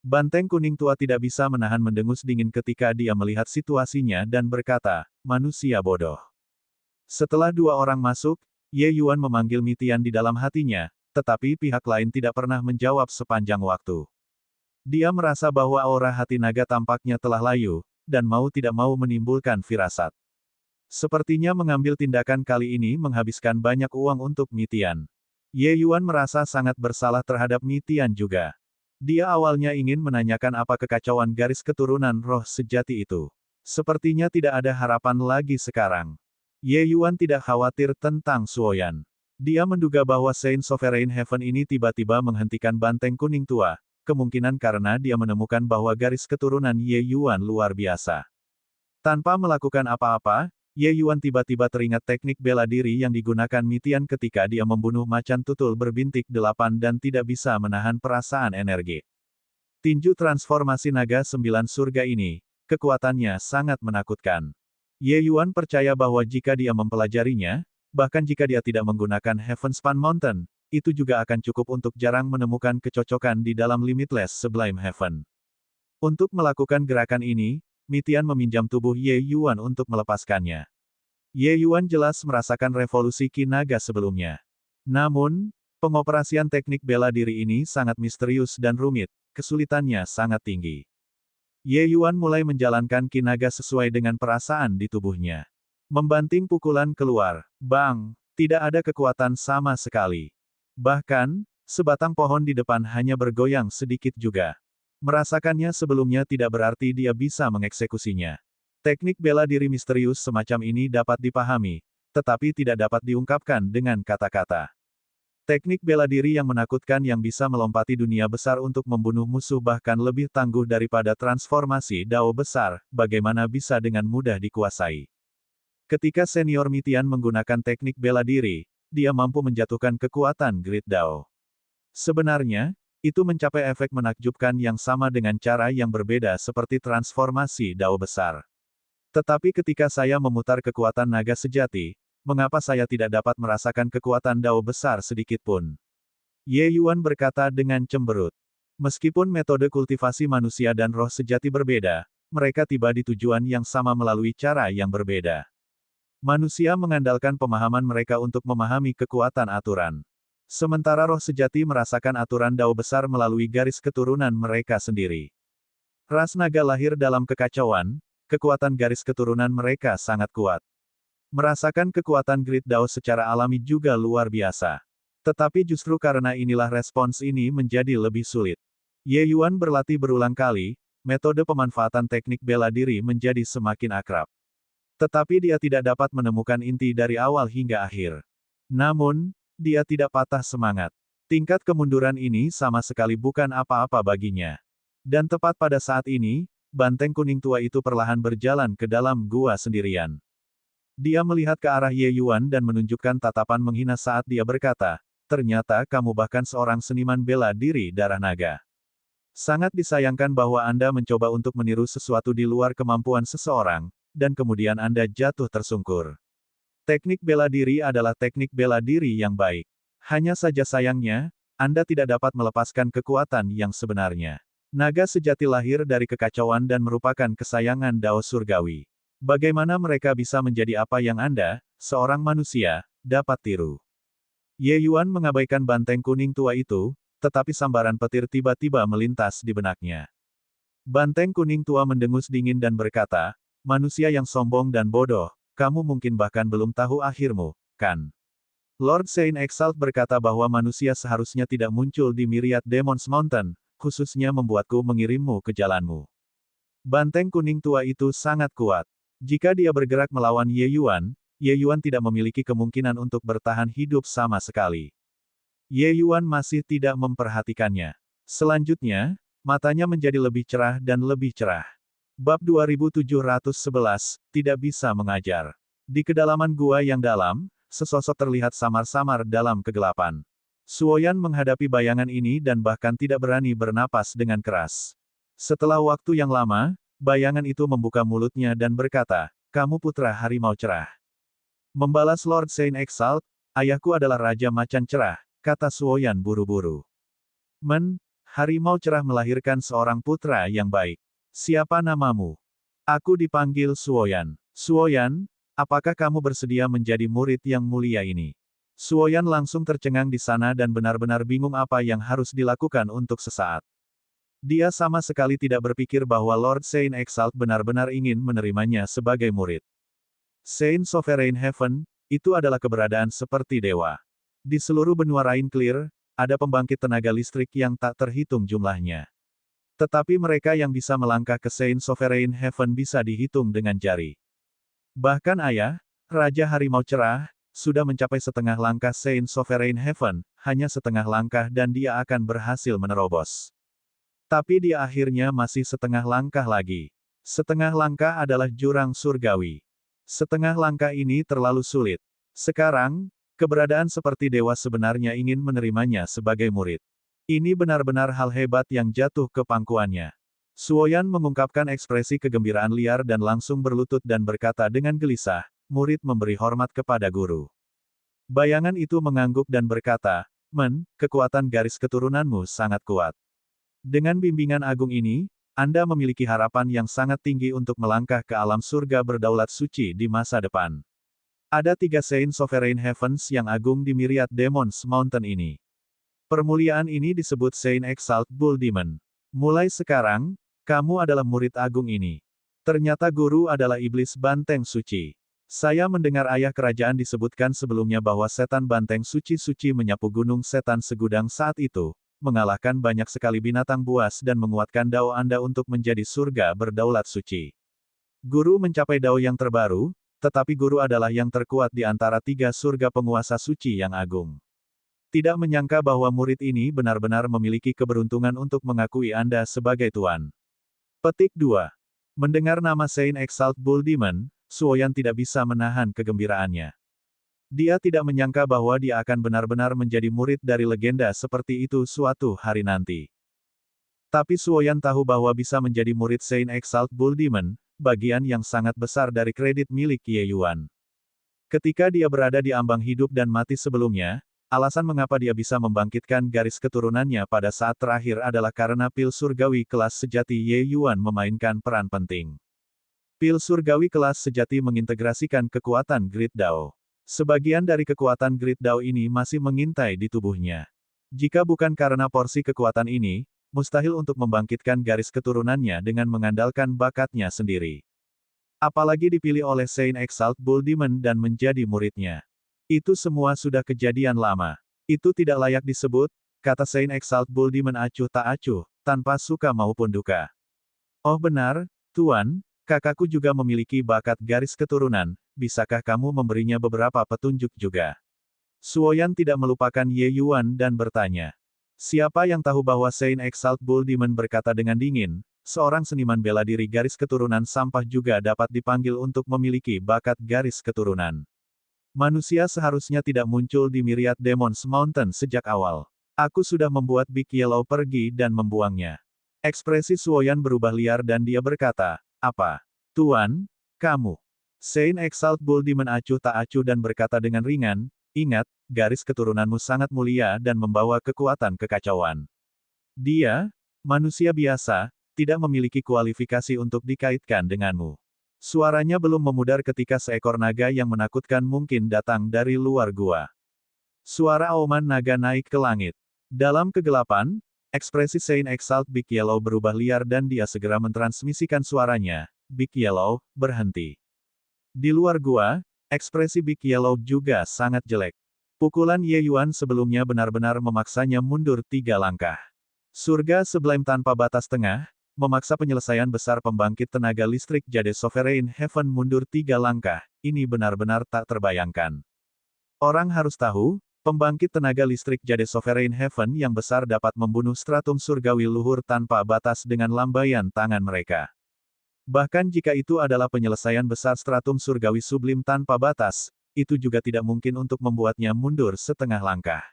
Banteng kuning tua tidak bisa menahan mendengus dingin ketika dia melihat situasinya dan berkata, manusia bodoh. Setelah dua orang masuk, Ye Yuan memanggil Mitian di dalam hatinya, tetapi pihak lain tidak pernah menjawab sepanjang waktu. Dia merasa bahwa aura hati naga tampaknya telah layu, dan mau tidak mau menimbulkan firasat. Sepertinya mengambil tindakan kali ini menghabiskan banyak uang untuk Mitian. Ye Yuan merasa sangat bersalah terhadap Mitian juga. Dia awalnya ingin menanyakan apa kekacauan garis keturunan roh sejati itu. Sepertinya tidak ada harapan lagi sekarang. Ye Yuan tidak khawatir tentang Suoyan. Dia menduga bahwa Saint Sovereign Heaven ini tiba-tiba menghentikan banteng kuning tua, kemungkinan karena dia menemukan bahwa garis keturunan Ye Yuan luar biasa. Tanpa melakukan apa-apa, Ye Yuan tiba-tiba teringat teknik bela diri yang digunakan Mitian ketika dia membunuh macan tutul berbintik 8 dan tidak bisa menahan perasaan energi. Tinju transformasi naga 9 surga ini, kekuatannya sangat menakutkan. Ye Yuan percaya bahwa jika dia mempelajarinya, bahkan jika dia tidak menggunakan Heavenspan Mountain, itu juga akan cukup untuk jarang menemukan kecocokan di dalam Limitless Sublime Heaven. Untuk melakukan gerakan ini, Mitian meminjam tubuh Ye Yuan untuk melepaskannya. Ye Yuan jelas merasakan revolusi Ki Naga sebelumnya. Namun, pengoperasian teknik bela diri ini sangat misterius dan rumit, kesulitannya sangat tinggi. Ye Yuan mulai menjalankan Ki Naga sesuai dengan perasaan di tubuhnya. Membanting pukulan keluar, bang, tidak ada kekuatan sama sekali. Bahkan, sebatang pohon di depan hanya bergoyang sedikit juga. Merasakannya sebelumnya tidak berarti dia bisa mengeksekusinya. Teknik bela diri misterius semacam ini dapat dipahami, tetapi tidak dapat diungkapkan dengan kata-kata. Teknik bela diri yang menakutkan yang bisa melompati dunia besar untuk membunuh musuh bahkan lebih tangguh daripada transformasi Dao besar, bagaimana bisa dengan mudah dikuasai. Ketika senior Mitian menggunakan teknik bela diri, dia mampu menjatuhkan kekuatan Great Dao. Sebenarnya, itu mencapai efek menakjubkan yang sama dengan cara yang berbeda seperti transformasi Dao besar. Tetapi ketika saya memutar kekuatan naga sejati, mengapa saya tidak dapat merasakan kekuatan Dao besar sedikit pun? Ye Yuan berkata dengan cemberut. Meskipun metode kultivasi manusia dan roh sejati berbeda, mereka tiba di tujuan yang sama melalui cara yang berbeda. Manusia mengandalkan pemahaman mereka untuk memahami kekuatan aturan. Sementara roh sejati merasakan aturan Dao besar melalui garis keturunan mereka sendiri. Ras naga lahir dalam kekacauan, kekuatan garis keturunan mereka sangat kuat. Merasakan kekuatan Great Dao secara alami juga luar biasa. Tetapi justru karena inilah respons ini menjadi lebih sulit. Ye Yuan berlatih berulang kali, metode pemanfaatan teknik bela diri menjadi semakin akrab. Tetapi dia tidak dapat menemukan inti dari awal hingga akhir. Namun, dia tidak patah semangat. Tingkat kemunduran ini sama sekali bukan apa-apa baginya. Dan tepat pada saat ini, banteng kuning tua itu perlahan berjalan ke dalam gua sendirian. Dia melihat ke arah Ye Yuan dan menunjukkan tatapan menghina saat dia berkata, ternyata kamu bahkan seorang seniman bela diri darah naga. Sangat disayangkan bahwa Anda mencoba untuk meniru sesuatu di luar kemampuan seseorang, dan kemudian Anda jatuh tersungkur. Teknik bela diri adalah teknik bela diri yang baik. Hanya saja sayangnya, Anda tidak dapat melepaskan kekuatan yang sebenarnya. Naga sejati lahir dari kekacauan dan merupakan kesayangan Dao surgawi. Bagaimana mereka bisa menjadi apa yang Anda, seorang manusia, dapat tiru? Ye Yuan mengabaikan banteng kuning tua itu, tetapi sambaran petir tiba-tiba melintas di benaknya. Banteng kuning tua mendengus dingin dan berkata, manusia yang sombong dan bodoh, kamu mungkin bahkan belum tahu akhirmu, kan? Lord Saint Exalt berkata bahwa manusia seharusnya tidak muncul di Myriad Demons Mountain, khususnya membuatku mengirimmu ke jalanmu. Banteng kuning tua itu sangat kuat. Jika dia bergerak melawan Ye Yuan tidak memiliki kemungkinan untuk bertahan hidup sama sekali. Ye Yuan masih tidak memperhatikannya. Selanjutnya, matanya menjadi lebih cerah dan lebih cerah. Bab 2711, tidak bisa mengajar. Di kedalaman gua yang dalam, sesosok terlihat samar-samar dalam kegelapan. Suoyan menghadapi bayangan ini dan bahkan tidak berani bernapas dengan keras. Setelah waktu yang lama, bayangan itu membuka mulutnya dan berkata, "Kamu putra harimau cerah." Membalas Lord Saint Exalt, "Ayahku adalah Raja Macan Cerah," kata Suoyan buru-buru. Harimau cerah melahirkan seorang putra yang baik. Siapa namamu? Aku dipanggil Suoyan. Suoyan, apakah kamu bersedia menjadi murid yang mulia ini? Suoyan langsung tercengang di sana dan benar-benar bingung apa yang harus dilakukan untuk sesaat. Dia sama sekali tidak berpikir bahwa Lord Saint Exalt benar-benar ingin menerimanya sebagai murid. Saint Sovereign Heaven, itu adalah keberadaan seperti dewa. Di seluruh benua Rain Clear, ada pembangkit tenaga listrik yang tak terhitung jumlahnya. Tetapi mereka yang bisa melangkah ke Saint Sovereign Heaven bisa dihitung dengan jari. Bahkan ayah, Raja Harimau Cerah, sudah mencapai setengah langkah Saint Sovereign Heaven, hanya setengah langkah dan dia akan berhasil menerobos. Tapi dia akhirnya masih setengah langkah lagi. Setengah langkah adalah jurang surgawi. Setengah langkah ini terlalu sulit. Sekarang, keberadaan seperti dewa sebenarnya ingin menerimanya sebagai murid. Ini benar-benar hal hebat yang jatuh ke pangkuannya. Suoyan mengungkapkan ekspresi kegembiraan liar dan langsung berlutut dan berkata dengan gelisah, "Murid memberi hormat kepada guru." Bayangan itu mengangguk dan berkata, kekuatan garis keturunanmu sangat kuat. Dengan bimbingan agung ini, Anda memiliki harapan yang sangat tinggi untuk melangkah ke alam surga berdaulat suci di masa depan. Ada 3 Saint Sovereign Heavens yang agung di Myriad Demons Mountain ini. Permuliaan ini disebut Saint Exalt Bull Demon. Mulai sekarang, kamu adalah murid agung ini. Ternyata guru adalah iblis banteng suci. Saya mendengar ayah kerajaan disebutkan sebelumnya bahwa setan banteng suci-suci menyapu gunung setan segudang saat itu, mengalahkan banyak sekali binatang buas dan menguatkan dao Anda untuk menjadi surga berdaulat suci. Guru mencapai dao yang terbaru, tetapi guru adalah yang terkuat di antara 3 surga penguasa suci yang agung. Tidak menyangka bahwa murid ini benar-benar memiliki keberuntungan untuk mengakui Anda sebagai tuan. Petik 2. Mendengar nama Saint Exalt Bull Demon, Suoyan tidak bisa menahan kegembiraannya. Dia tidak menyangka bahwa dia akan benar-benar menjadi murid dari legenda seperti itu suatu hari nanti. Tapi Suoyan tahu bahwa bisa menjadi murid Saint Exalt Bull Demon, bagian yang sangat besar dari kredit milik Ye Yuan. Ketika dia berada di ambang hidup dan mati sebelumnya, alasan mengapa dia bisa membangkitkan garis keturunannya pada saat terakhir adalah karena pil surgawi kelas sejati Ye Yuan memainkan peran penting. Pil surgawi kelas sejati mengintegrasikan kekuatan Great Dao. Sebagian dari kekuatan Great Dao ini masih mengintai di tubuhnya. Jika bukan karena porsi kekuatan ini, mustahil untuk membangkitkan garis keturunannya dengan mengandalkan bakatnya sendiri. Apalagi dipilih oleh Saint Exalt Bull Demon dan menjadi muridnya. Itu semua sudah kejadian lama. Itu tidak layak disebut, kata Saint Exalt Bull Demon acuh tak acuh, tanpa suka maupun duka. Oh benar, Tuan, kakakku juga memiliki bakat garis keturunan, bisakah kamu memberinya beberapa petunjuk juga? Suoyan tidak melupakan Ye Yuan dan bertanya. Siapa yang tahu bahwa Saint Exalt Bull Demon berkata dengan dingin, seorang seniman bela diri garis keturunan sampah juga dapat dipanggil untuk memiliki bakat garis keturunan. Manusia seharusnya tidak muncul di Myriad Demons Mountain sejak awal. Aku sudah membuat Big Yellow pergi dan membuangnya. Ekspresi Suoyan berubah liar dan dia berkata, apa? Tuan, kamu. Saint Exalt Bull Demon acuh tak acuh dan berkata dengan ringan, ingat, garis keturunanmu sangat mulia dan membawa kekuatan kekacauan. Dia, manusia biasa, tidak memiliki kualifikasi untuk dikaitkan denganmu. Suaranya belum memudar ketika seekor naga yang menakutkan mungkin datang dari luar gua. Suara auman naga naik ke langit. Dalam kegelapan, ekspresi Saint Exalt Big Yellow berubah liar dan dia segera mentransmisikan suaranya, Big Yellow, berhenti. Di luar gua, ekspresi Big Yellow juga sangat jelek. Pukulan Ye Yuan sebelumnya benar-benar memaksanya mundur 3 langkah. Surga Sublime tanpa batas tengah, memaksa penyelesaian besar pembangkit tenaga listrik Jade Sovereign Heaven mundur 3 langkah, ini benar-benar tak terbayangkan. Orang harus tahu, Pembangkit tenaga listrik Jade Sovereign Heaven yang besar dapat membunuh stratum surgawi luhur tanpa batas dengan lambaian tangan mereka. Bahkan jika itu adalah penyelesaian besar stratum surgawi sublim tanpa batas, itu juga tidak mungkin untuk membuatnya mundur setengah langkah.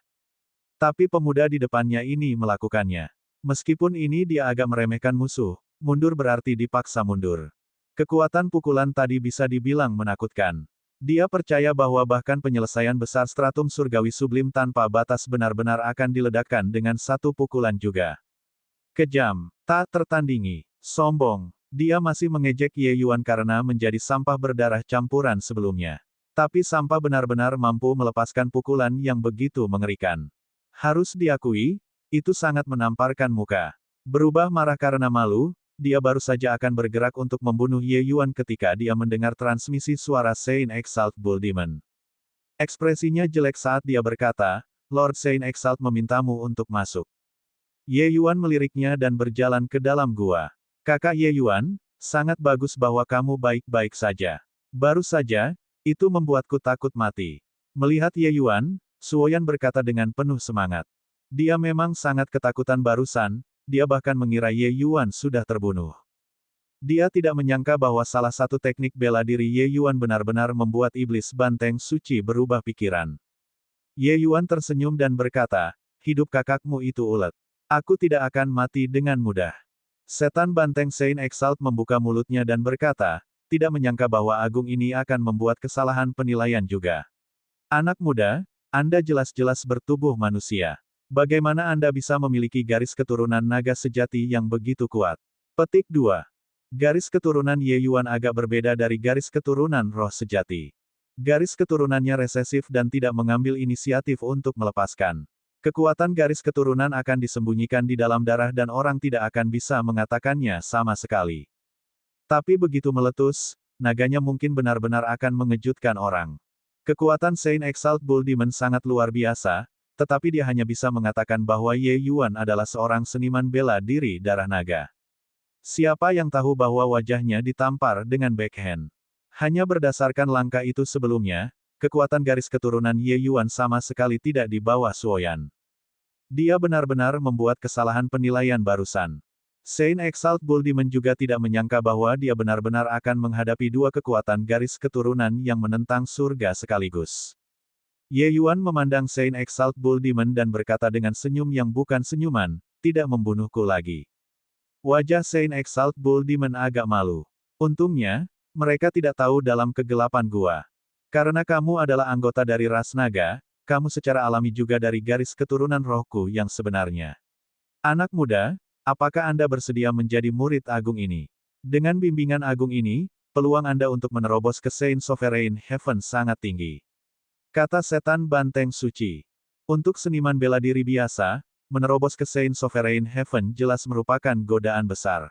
Tapi pemuda di depannya ini melakukannya. Meskipun ini dia agak meremehkan musuh, mundur berarti dipaksa mundur. Kekuatan pukulan tadi bisa dibilang menakutkan. Dia percaya bahwa bahkan penyelesaian besar stratum surgawi sublim tanpa batas benar-benar akan diledakkan dengan satu pukulan juga. Kejam, tak tertandingi, sombong. Dia masih mengejek Ye Yuan karena menjadi sampah berdarah campuran sebelumnya. Tapi sampah benar-benar mampu melepaskan pukulan yang begitu mengerikan. Harus diakui, itu sangat menamparkan muka. Berubah marah karena malu, dia baru saja akan bergerak untuk membunuh Ye Yuan ketika dia mendengar transmisi suara Saint Exalt Bull Demon. Ekspresinya jelek saat dia berkata, Lord Saint Exalt memintamu untuk masuk. Ye Yuan meliriknya dan berjalan ke dalam gua. Kakak Ye Yuan, sangat bagus bahwa kamu baik-baik saja. Baru saja, itu membuatku takut mati. Melihat Ye Yuan, Suoyan berkata dengan penuh semangat. Dia memang sangat ketakutan barusan, dia bahkan mengira Ye Yuan sudah terbunuh. Dia tidak menyangka bahwa salah satu teknik bela diri Ye Yuan benar-benar membuat iblis banteng suci berubah pikiran. Ye Yuan tersenyum dan berkata, hidup kakakmu itu ulet. Aku tidak akan mati dengan mudah. Setan banteng Saint Exalt membuka mulutnya dan berkata, tidak menyangka bahwa agung ini akan membuat kesalahan penilaian juga. Anak muda, Anda jelas-jelas bertubuh manusia. Bagaimana Anda bisa memiliki garis keturunan naga sejati yang begitu kuat? Petik 2. Garis keturunan Ye Yuan agak berbeda dari garis keturunan roh sejati. Garis keturunannya resesif dan tidak mengambil inisiatif untuk melepaskan. Kekuatan garis keturunan akan disembunyikan di dalam darah dan orang tidak akan bisa mengatakannya sama sekali. Tapi begitu meletus, naganya mungkin benar-benar akan mengejutkan orang. Kekuatan Saint Exalt Bull Demon sangat luar biasa, tetapi dia hanya bisa mengatakan bahwa Ye Yuan adalah seorang seniman bela diri darah naga. Siapa yang tahu bahwa wajahnya ditampar dengan backhand? Hanya berdasarkan langkah itu sebelumnya, kekuatan garis keturunan Ye Yuan sama sekali tidak di bawah Suoyan. Dia benar-benar membuat kesalahan penilaian barusan. Saint Exalt Bull Demon juga tidak menyangka bahwa dia benar-benar akan menghadapi dua kekuatan garis keturunan yang menentang surga sekaligus. Ye Yuan memandang Saint Exalt Bull Demon dan berkata dengan senyum yang bukan senyuman, tidak membunuhku lagi. Wajah Saint Exalt Bull Demon agak malu. Untungnya, mereka tidak tahu dalam kegelapan gua. Karena kamu adalah anggota dari ras naga, kamu secara alami juga dari garis keturunan rohku yang sebenarnya. Anak muda, apakah Anda bersedia menjadi murid agung ini? Dengan bimbingan agung ini, peluang Anda untuk menerobos ke Saint Sovereign Heaven sangat tinggi. Kata setan banteng suci. Untuk seniman bela diri biasa, menerobos ke Saint Sovereign Heaven jelas merupakan godaan besar.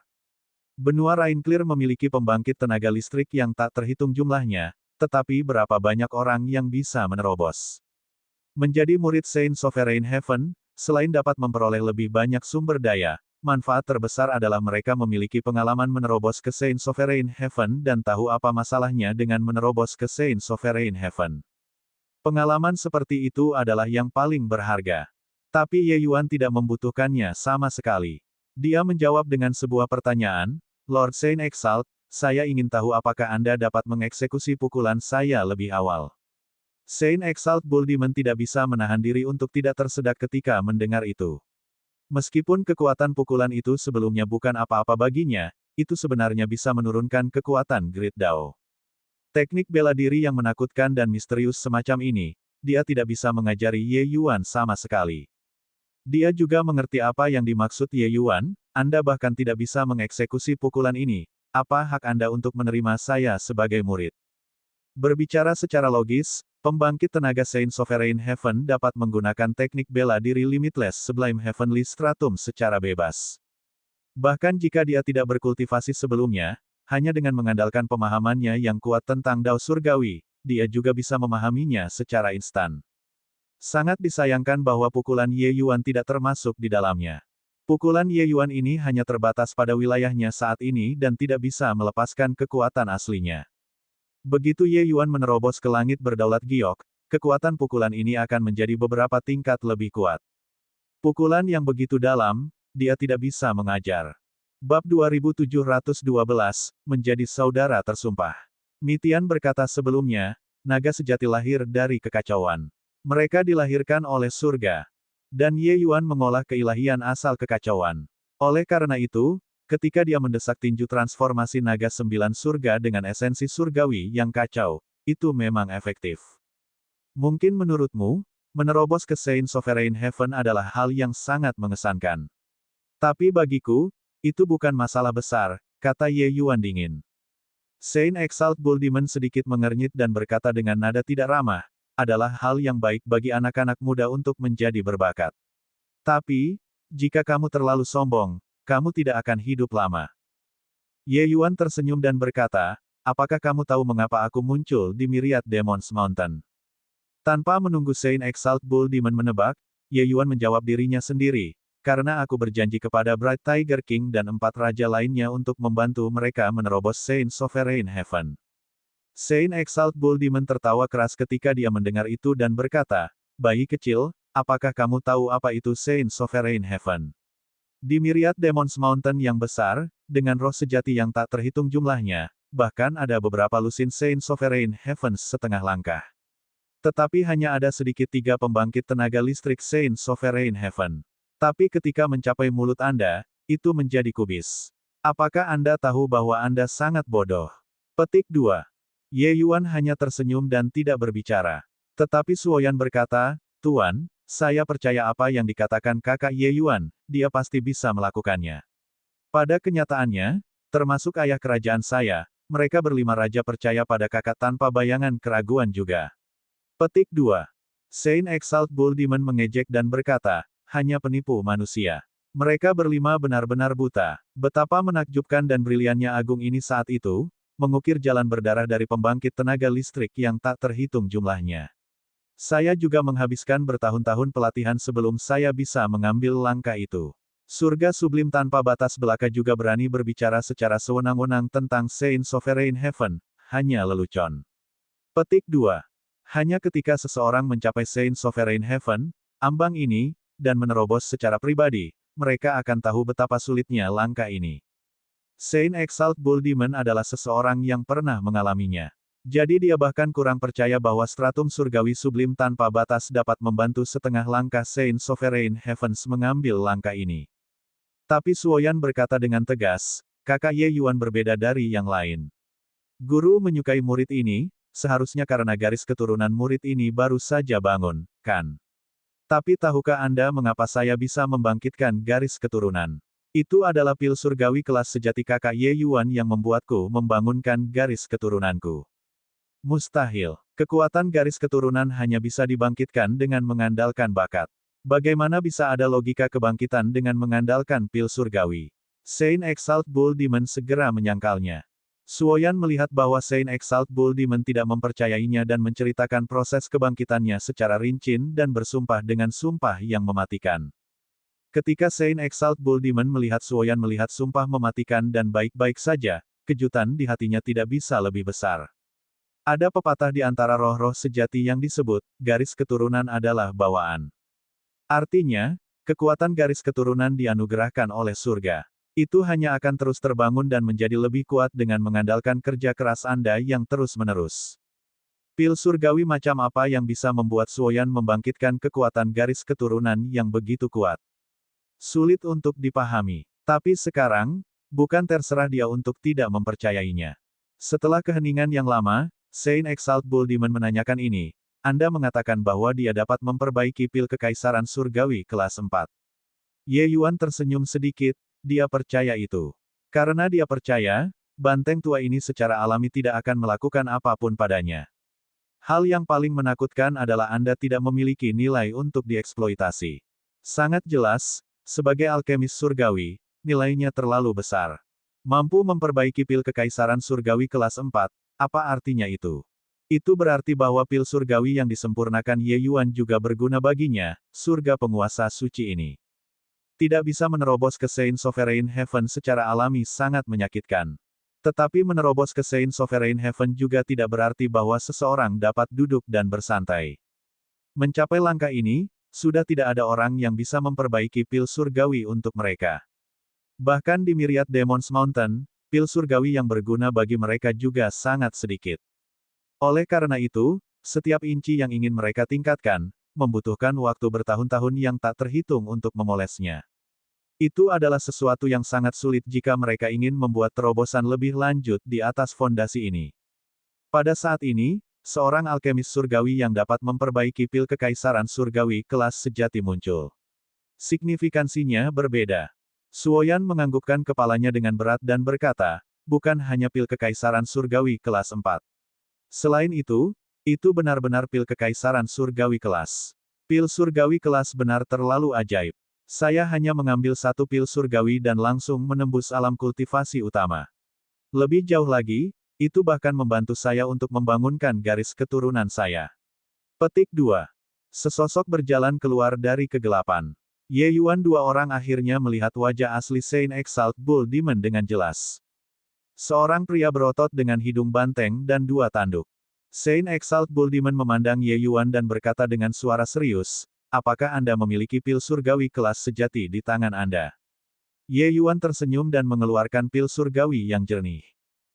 Benua Rainclear memiliki pembangkit tenaga listrik yang tak terhitung jumlahnya, tetapi berapa banyak orang yang bisa menerobos. Menjadi murid Saint Sovereign Heaven, selain dapat memperoleh lebih banyak sumber daya, manfaat terbesar adalah mereka memiliki pengalaman menerobos ke Saint Sovereign Heaven dan tahu apa masalahnya dengan menerobos ke Saint Sovereign Heaven. Pengalaman seperti itu adalah yang paling berharga. Tapi Ye Yuan tidak membutuhkannya sama sekali. Dia menjawab dengan sebuah pertanyaan, Lord Saint Exalt, saya ingin tahu apakah Anda dapat mengeksekusi pukulan saya lebih awal. Saint Exalt Bull Demon tidak bisa menahan diri untuk tidak tersedak ketika mendengar itu. Meskipun kekuatan pukulan itu sebelumnya bukan apa-apa baginya, itu sebenarnya bisa menurunkan kekuatan Great Dao. Teknik bela diri yang menakutkan dan misterius semacam ini, dia tidak bisa mengajari Ye Yuan sama sekali. Dia juga mengerti apa yang dimaksud Ye Yuan, Anda bahkan tidak bisa mengeksekusi pukulan ini. Apa hak Anda untuk menerima saya sebagai murid? Berbicara secara logis, pembangkit tenaga Saint Sovereign Heaven dapat menggunakan teknik bela diri Limitless Sublime Heavenly Stratum secara bebas. Bahkan jika dia tidak berkultivasi sebelumnya, hanya dengan mengandalkan pemahamannya yang kuat tentang Dao Surgawi, dia juga bisa memahaminya secara instan. Sangat disayangkan bahwa pukulan Ye Yuan tidak termasuk di dalamnya. Pukulan Ye Yuan ini hanya terbatas pada wilayahnya saat ini dan tidak bisa melepaskan kekuatan aslinya. Begitu Ye Yuan menerobos ke langit berdaulat giok, kekuatan pukulan ini akan menjadi beberapa tingkat lebih kuat. Pukulan yang begitu dalam, dia tidak bisa mengajar. Bab 2712, menjadi saudara tersumpah. Mitian berkata sebelumnya, naga sejati lahir dari kekacauan. Mereka dilahirkan oleh surga. Dan Ye Yuan mengolah keilahian asal kekacauan. Oleh karena itu, ketika dia mendesak tinju transformasi naga 9 surga dengan esensi surgawi yang kacau, itu memang efektif. Mungkin menurutmu, menerobos ke Saint Sovereign Heaven adalah hal yang sangat mengesankan. Tapi bagiku, itu bukan masalah besar, kata Ye Yuan dingin. Saint Exalt Bull Demon sedikit mengernyit dan berkata dengan nada tidak ramah, adalah hal yang baik bagi anak-anak muda untuk menjadi berbakat. Tapi, jika kamu terlalu sombong, kamu tidak akan hidup lama. Ye Yuan tersenyum dan berkata, apakah kamu tahu mengapa aku muncul di Myriad Demons Mountain? Tanpa menunggu Saint Exalt Bull Demon menebak, Ye Yuan menjawab dirinya sendiri, karena aku berjanji kepada Bright Tiger King dan 4 raja lainnya untuk membantu mereka menerobos Saint Sovereign Heaven. Saint Exalt Bull Demon tertawa keras ketika dia mendengar itu dan berkata, bayi kecil, apakah kamu tahu apa itu Saint Sovereign Heaven? Di Myriad Demons Mountain yang besar, dengan roh sejati yang tak terhitung jumlahnya, bahkan ada beberapa lusin Saint Sovereign Heavens setengah langkah. Tetapi hanya ada sedikit 3 pembangkit tenaga listrik Saint Sovereign Heaven. Tapi ketika mencapai mulut Anda, itu menjadi kubis. Apakah Anda tahu bahwa Anda sangat bodoh? Petik 2. Ye Yuan hanya tersenyum dan tidak berbicara. Tetapi Suoyan berkata, Tuan, saya percaya apa yang dikatakan kakak Ye Yuan, dia pasti bisa melakukannya. Pada kenyataannya, termasuk ayah kerajaan saya, mereka berlima raja percaya pada kakak tanpa bayangan keraguan juga. Petik 2. Saint Exalt Bull Demon mengejek dan berkata, hanya penipu manusia. Mereka berlima benar-benar buta. Betapa menakjubkan dan briliannya agung ini saat itu, mengukir jalan berdarah dari pembangkit tenaga listrik yang tak terhitung jumlahnya. Saya juga menghabiskan bertahun-tahun pelatihan sebelum saya bisa mengambil langkah itu. Surga sublim tanpa batas belaka juga berani berbicara secara sewenang-wenang tentang Saint Sovereign Heaven, hanya lelucon. Petik 2. Hanya ketika seseorang mencapai Saint Sovereign Heaven, ambang ini, dan menerobos secara pribadi, mereka akan tahu betapa sulitnya langkah ini. Saint Exalt Bull Demon adalah seseorang yang pernah mengalaminya. Jadi dia bahkan kurang percaya bahwa stratum surgawi sublim tanpa batas dapat membantu setengah langkah Saint Sovereign Heavens mengambil langkah ini. Tapi Suoyan berkata dengan tegas, kakak Ye Yuan berbeda dari yang lain. Guru menyukai murid ini, seharusnya karena garis keturunan murid ini baru saja bangun, kan? Tapi tahukah Anda mengapa saya bisa membangkitkan garis keturunan? Itu adalah pil surgawi kelas sejati kakak Ye Yuan yang membuatku membangunkan garis keturunanku. Mustahil. Kekuatan garis keturunan hanya bisa dibangkitkan dengan mengandalkan bakat. Bagaimana bisa ada logika kebangkitan dengan mengandalkan pil surgawi? Saint Exalt Bull Demon segera menyangkalnya. Suoyan melihat bahwa Saint Exalt Bull Demon tidak mempercayainya dan menceritakan proses kebangkitannya secara rinci dan bersumpah dengan sumpah yang mematikan. Ketika Saint Exalt Bull Demon melihat Suoyan melihat sumpah mematikan dan baik-baik saja, kejutan di hatinya tidak bisa lebih besar. Ada pepatah di antara roh-roh sejati yang disebut, garis keturunan adalah bawaan. Artinya, kekuatan garis keturunan dianugerahkan oleh surga. Itu hanya akan terus terbangun dan menjadi lebih kuat dengan mengandalkan kerja keras Anda yang terus-menerus. Pil surgawi macam apa yang bisa membuat Suoyan membangkitkan kekuatan garis keturunan yang begitu kuat? Sulit untuk dipahami. Tapi sekarang, bukan terserah dia untuk tidak mempercayainya. Setelah keheningan yang lama, Saint Exalt Bull Demon menanyakan ini, Anda mengatakan bahwa dia dapat memperbaiki pil kekaisaran surgawi kelas 4. Ye Yuan tersenyum sedikit, dia percaya itu. Karena dia percaya, banteng tua ini secara alami tidak akan melakukan apapun padanya. Hal yang paling menakutkan adalah Anda tidak memiliki nilai untuk dieksploitasi. Sangat jelas, sebagai alkemis surgawi, nilainya terlalu besar. Mampu memperbaiki pil kekaisaran surgawi kelas 4, apa artinya itu? Itu berarti bahwa pil surgawi yang disempurnakan Ye Yuan juga berguna baginya, surga penguasa suci ini. Tidak bisa menerobos ke Saint Sovereign Heaven secara alami sangat menyakitkan. Tetapi menerobos ke Saint Sovereign Heaven juga tidak berarti bahwa seseorang dapat duduk dan bersantai. Mencapai langkah ini, sudah tidak ada orang yang bisa memperbaiki pil surgawi untuk mereka. Bahkan di Myriad Demons Mountain, pil surgawi yang berguna bagi mereka juga sangat sedikit. Oleh karena itu, setiap inci yang ingin mereka tingkatkan, membutuhkan waktu bertahun-tahun yang tak terhitung untuk memolesnya. Itu adalah sesuatu yang sangat sulit jika mereka ingin membuat terobosan lebih lanjut di atas fondasi ini. Pada saat ini, seorang alkemis surgawi yang dapat memperbaiki pil kekaisaran surgawi kelas sejati muncul. Signifikansinya berbeda. Suoyan menganggukkan kepalanya dengan berat dan berkata, bukan hanya pil kekaisaran surgawi kelas 4. Selain itu benar-benar pil kekaisaran surgawi kelas. Pil surgawi kelas benar terlalu ajaib. Saya hanya mengambil satu pil surgawi dan langsung menembus alam kultivasi utama. Lebih jauh lagi, itu bahkan membantu saya untuk membangunkan garis keturunan saya. Petik 2. Sesosok berjalan keluar dari kegelapan. Ye Yuan dua orang akhirnya melihat wajah asli Saint Exalt Bull Demon dengan jelas. Seorang pria berotot dengan hidung banteng dan dua tanduk. Saint Exalt Bull Demon memandang Ye Yuan dan berkata dengan suara serius, apakah Anda memiliki pil surgawi kelas sejati di tangan Anda? Ye Yuan tersenyum dan mengeluarkan pil surgawi yang jernih.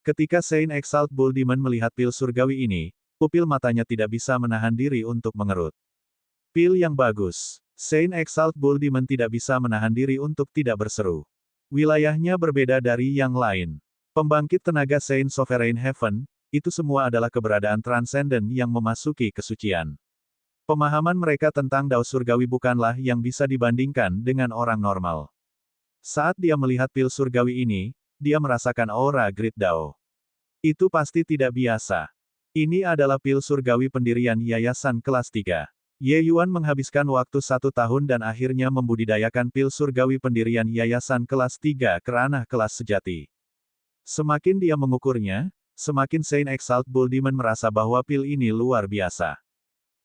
Ketika Saint Exalt Bull Demon melihat pil surgawi ini, pupil matanya tidak bisa menahan diri untuk mengerut. Pil yang bagus. Saint Exalt Bull Demon tidak bisa menahan diri untuk tidak berseru. Wilayahnya berbeda dari yang lain. Pembangkit tenaga Saint Sovereign Heaven, itu semua adalah keberadaan transenden yang memasuki kesucian. Pemahaman mereka tentang Dao surgawi bukanlah yang bisa dibandingkan dengan orang normal. Saat dia melihat pil surgawi ini, dia merasakan aura Great Dao. Itu pasti tidak biasa. Ini adalah pil surgawi pendirian yayasan kelas 3. Ye Yuan menghabiskan waktu 1 tahun dan akhirnya membudidayakan pil surgawi pendirian yayasan kelas 3 ke ranah kelas sejati. Semakin dia mengukurnya, semakin Saint Exalt Bull Demon merasa bahwa pil ini luar biasa.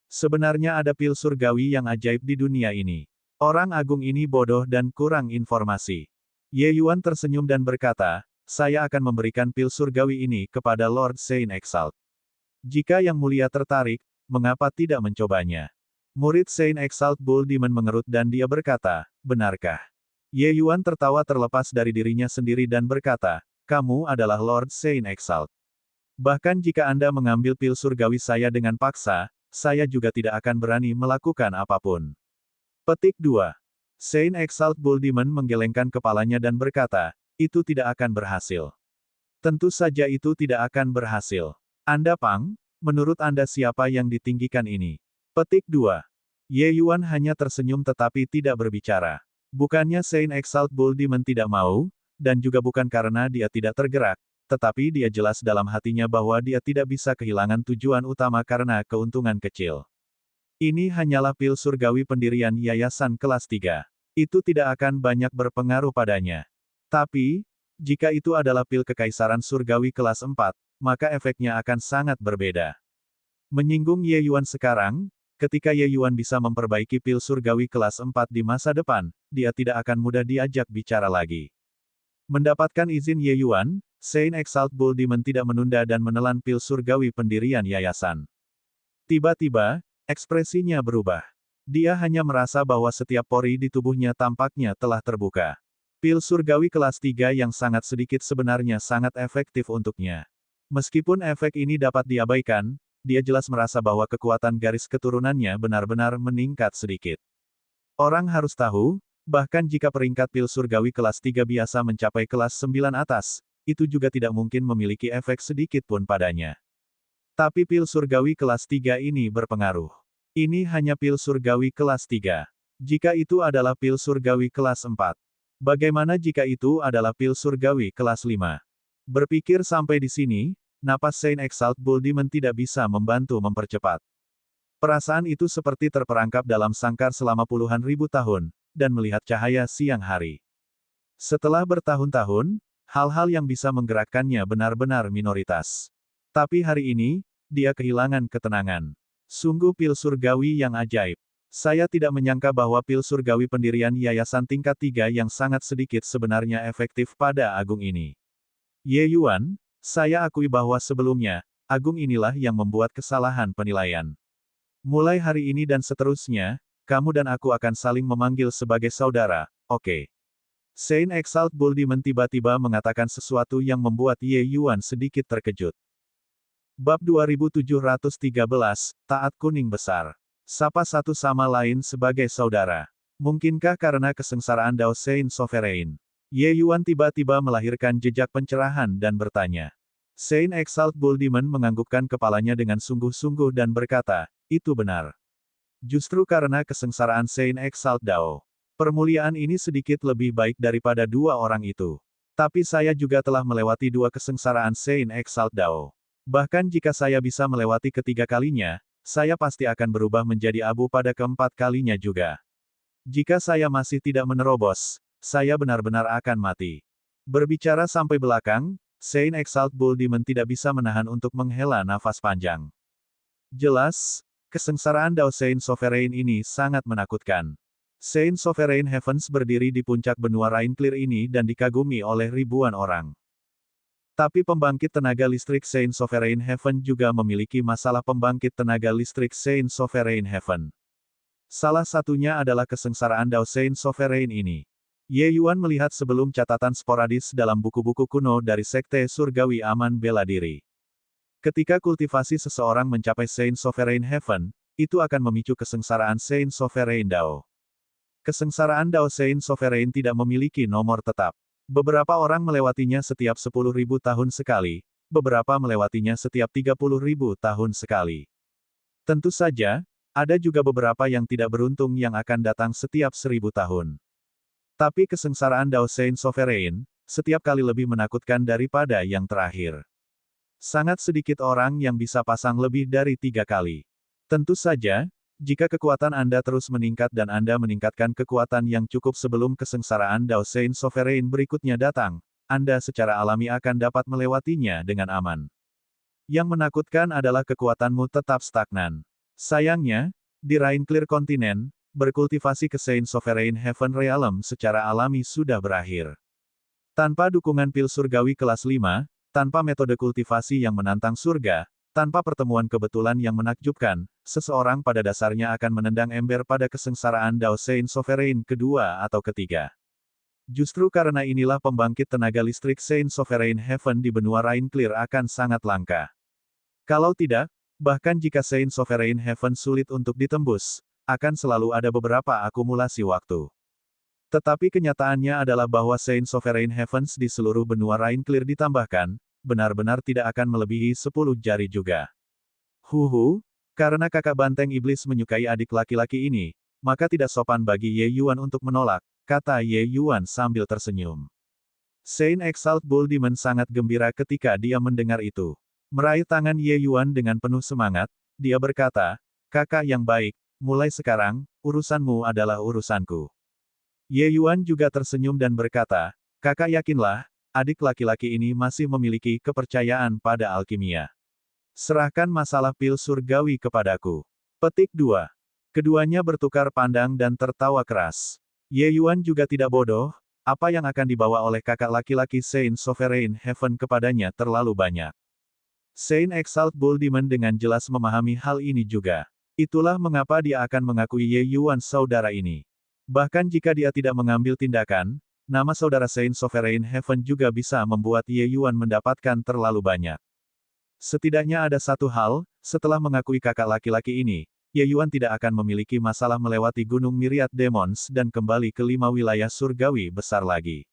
Sebenarnya ada pil surgawi yang ajaib di dunia ini. Orang agung ini bodoh dan kurang informasi. Ye Yuan tersenyum dan berkata, saya akan memberikan pil surgawi ini kepada Lord Saint Exalt. Jika Yang Mulia tertarik, mengapa tidak mencobanya? Murid Saint Exalt Bull Demon mengerut dan dia berkata, benarkah? Ye Yuan tertawa terlepas dari dirinya sendiri dan berkata, kamu adalah Lord Saint Exalt. Bahkan jika Anda mengambil pil surgawi saya dengan paksa, saya juga tidak akan berani melakukan apapun. Petik 2. Saint Exalt Bull Demon menggelengkan kepalanya dan berkata, itu tidak akan berhasil. Tentu saja itu tidak akan berhasil. Anda Pang, menurut Anda siapa yang ditinggikan ini? Petik 2. Ye Yuan hanya tersenyum tetapi tidak berbicara. Bukannya Saint Exalt Bull Demon tidak mau, dan juga bukan karena dia tidak tergerak, tetapi dia jelas dalam hatinya bahwa dia tidak bisa kehilangan tujuan utama karena keuntungan kecil. Ini hanyalah pil surgawi pendirian yayasan kelas 3. Itu tidak akan banyak berpengaruh padanya. Tapi, jika itu adalah pil kekaisaran surgawi kelas 4, maka efeknya akan sangat berbeda. Menyinggung Ye Yuan sekarang, ketika Ye Yuan bisa memperbaiki pil surgawi kelas 4 di masa depan, dia tidak akan mudah diajak bicara lagi. Mendapatkan izin Ye Yuan, Saint Exalt Bull Demon tidak menunda dan menelan pil surgawi pendirian yayasan. Tiba-tiba, ekspresinya berubah. Dia hanya merasa bahwa setiap pori di tubuhnya tampaknya telah terbuka. Pil surgawi kelas 3 yang sangat sedikit sebenarnya sangat efektif untuknya. Meskipun efek ini dapat diabaikan, dia jelas merasa bahwa kekuatan garis keturunannya benar-benar meningkat sedikit. Orang harus tahu, bahkan jika peringkat pil surgawi kelas 3 biasa mencapai kelas 9 atas, itu juga tidak mungkin memiliki efek sedikit pun padanya. Tapi pil surgawi kelas 3 ini berpengaruh. Ini hanya pil surgawi kelas 3. Jika itu adalah pil surgawi kelas 4. Bagaimana jika itu adalah pil surgawi kelas 5? Berpikir sampai di sini, napas Saint Exalt Bull Demon tidak bisa membantu mempercepat. Perasaan itu seperti terperangkap dalam sangkar selama puluhan ribu tahun, dan melihat cahaya siang hari. Setelah bertahun-tahun, hal-hal yang bisa menggerakkannya benar-benar minoritas. Tapi hari ini, dia kehilangan ketenangan. Sungguh pil surgawi yang ajaib. Saya tidak menyangka bahwa pil surgawi pendirian yayasan tingkat 3 yang sangat sedikit sebenarnya efektif pada agung ini. Ye Yuan, saya akui bahwa sebelumnya, Agung inilah yang membuat kesalahan penilaian. Mulai hari ini dan seterusnya, kamu dan aku akan saling memanggil sebagai saudara, oke? Saint Exalt Bull Demon tiba-tiba mengatakan sesuatu yang membuat Ye Yuan sedikit terkejut. Bab 2713, Taat Kuning Besar. Sapa satu sama lain sebagai saudara. Mungkinkah karena kesengsaraan Dao Saint Sovereign? Ye Yuan tiba-tiba melahirkan jejak pencerahan dan bertanya. Saint Exalt Bull Demon menganggukkan kepalanya dengan sungguh-sungguh dan berkata, itu benar. Justru karena kesengsaraan Saint Exalt Dao. Permuliaan ini sedikit lebih baik daripada dua orang itu. Tapi saya juga telah melewati dua kesengsaraan Saint Exalt Dao. Bahkan jika saya bisa melewati ketiga kalinya, saya pasti akan berubah menjadi abu pada keempat kalinya juga. Jika saya masih tidak menerobos, saya benar-benar akan mati. Berbicara sampai belakang, Saint Exalt Bull Demon tidak bisa menahan untuk menghela nafas panjang. Jelas, kesengsaraan Dao Saint Sovereign ini sangat menakutkan. Saint Sovereign Heavens berdiri di puncak benua Rain Clear ini dan dikagumi oleh ribuan orang. Tapi pembangkit tenaga listrik Saint Sovereign Heaven juga memiliki masalah pembangkit tenaga listrik Saint Sovereign Heaven. Salah satunya adalah kesengsaraan Dao Saint Sovereign ini. Ye Yuan melihat sebelum catatan sporadis dalam buku-buku kuno dari Sekte Surgawi Aman Bela Diri. Ketika kultivasi seseorang mencapai Saint Sovereign Heaven, itu akan memicu kesengsaraan Saint Sovereign Dao. Kesengsaraan Dao Saint Sovereign tidak memiliki nomor tetap. Beberapa orang melewatinya setiap 10.000 tahun sekali, beberapa melewatinya setiap 30.000 tahun sekali. Tentu saja, ada juga beberapa yang tidak beruntung yang akan datang setiap 1000 tahun. Tapi kesengsaraan Dao Saint Sovereign, setiap kali lebih menakutkan daripada yang terakhir. Sangat sedikit orang yang bisa pasang lebih dari 3 kali. Tentu saja, jika kekuatan Anda terus meningkat dan Anda meningkatkan kekuatan yang cukup sebelum kesengsaraan Dao Saint Sovereign berikutnya datang, Anda secara alami akan dapat melewatinya dengan aman. Yang menakutkan adalah kekuatanmu tetap stagnan. Sayangnya, di Rain Clear Continent, berkultivasi ke Saint Sovereign Heaven Realm secara alami sudah berakhir. Tanpa dukungan pil surgawi kelas 5, tanpa metode kultivasi yang menantang surga, tanpa pertemuan kebetulan yang menakjubkan, seseorang pada dasarnya akan menendang ember pada kesengsaraan Dao Saint Sovereign kedua atau ketiga. Justru karena inilah pembangkit tenaga listrik Saint Sovereign Heaven di benua Rain Clear akan sangat langka. Kalau tidak, bahkan jika Saint Sovereign Heaven sulit untuk ditembus, akan selalu ada beberapa akumulasi waktu. Tetapi kenyataannya adalah bahwa Saint Sovereign Heavens di seluruh benua Rain Clear ditambahkan, benar-benar tidak akan melebihi 10 jari juga. Karena kakak banteng iblis menyukai adik laki-laki ini, maka tidak sopan bagi Ye Yuan untuk menolak, kata Ye Yuan sambil tersenyum. Saint Exalt Bull Demon sangat gembira ketika dia mendengar itu. Meraih tangan Ye Yuan dengan penuh semangat, dia berkata, kakak yang baik, mulai sekarang, urusanmu adalah urusanku. Ye Yuan juga tersenyum dan berkata, kakak yakinlah, adik laki-laki ini masih memiliki kepercayaan pada alkimia. Serahkan masalah pil surgawi kepadaku. Petik 2. Keduanya bertukar pandang dan tertawa keras. Ye Yuan juga tidak bodoh, apa yang akan dibawa oleh kakak laki-laki Saint Sovereign Heaven kepadanya terlalu banyak. Saint Exalt Bull Demon dengan jelas memahami hal ini juga. Itulah mengapa dia akan mengakui Ye Yuan saudara ini. Bahkan jika dia tidak mengambil tindakan, nama saudara Saint Sovereign Heaven juga bisa membuat Ye Yuan mendapatkan terlalu banyak. Setidaknya ada satu hal, setelah mengakui kakak laki-laki ini, Ye Yuan tidak akan memiliki masalah melewati Gunung Myriad Demons dan kembali ke 5 wilayah surgawi besar lagi.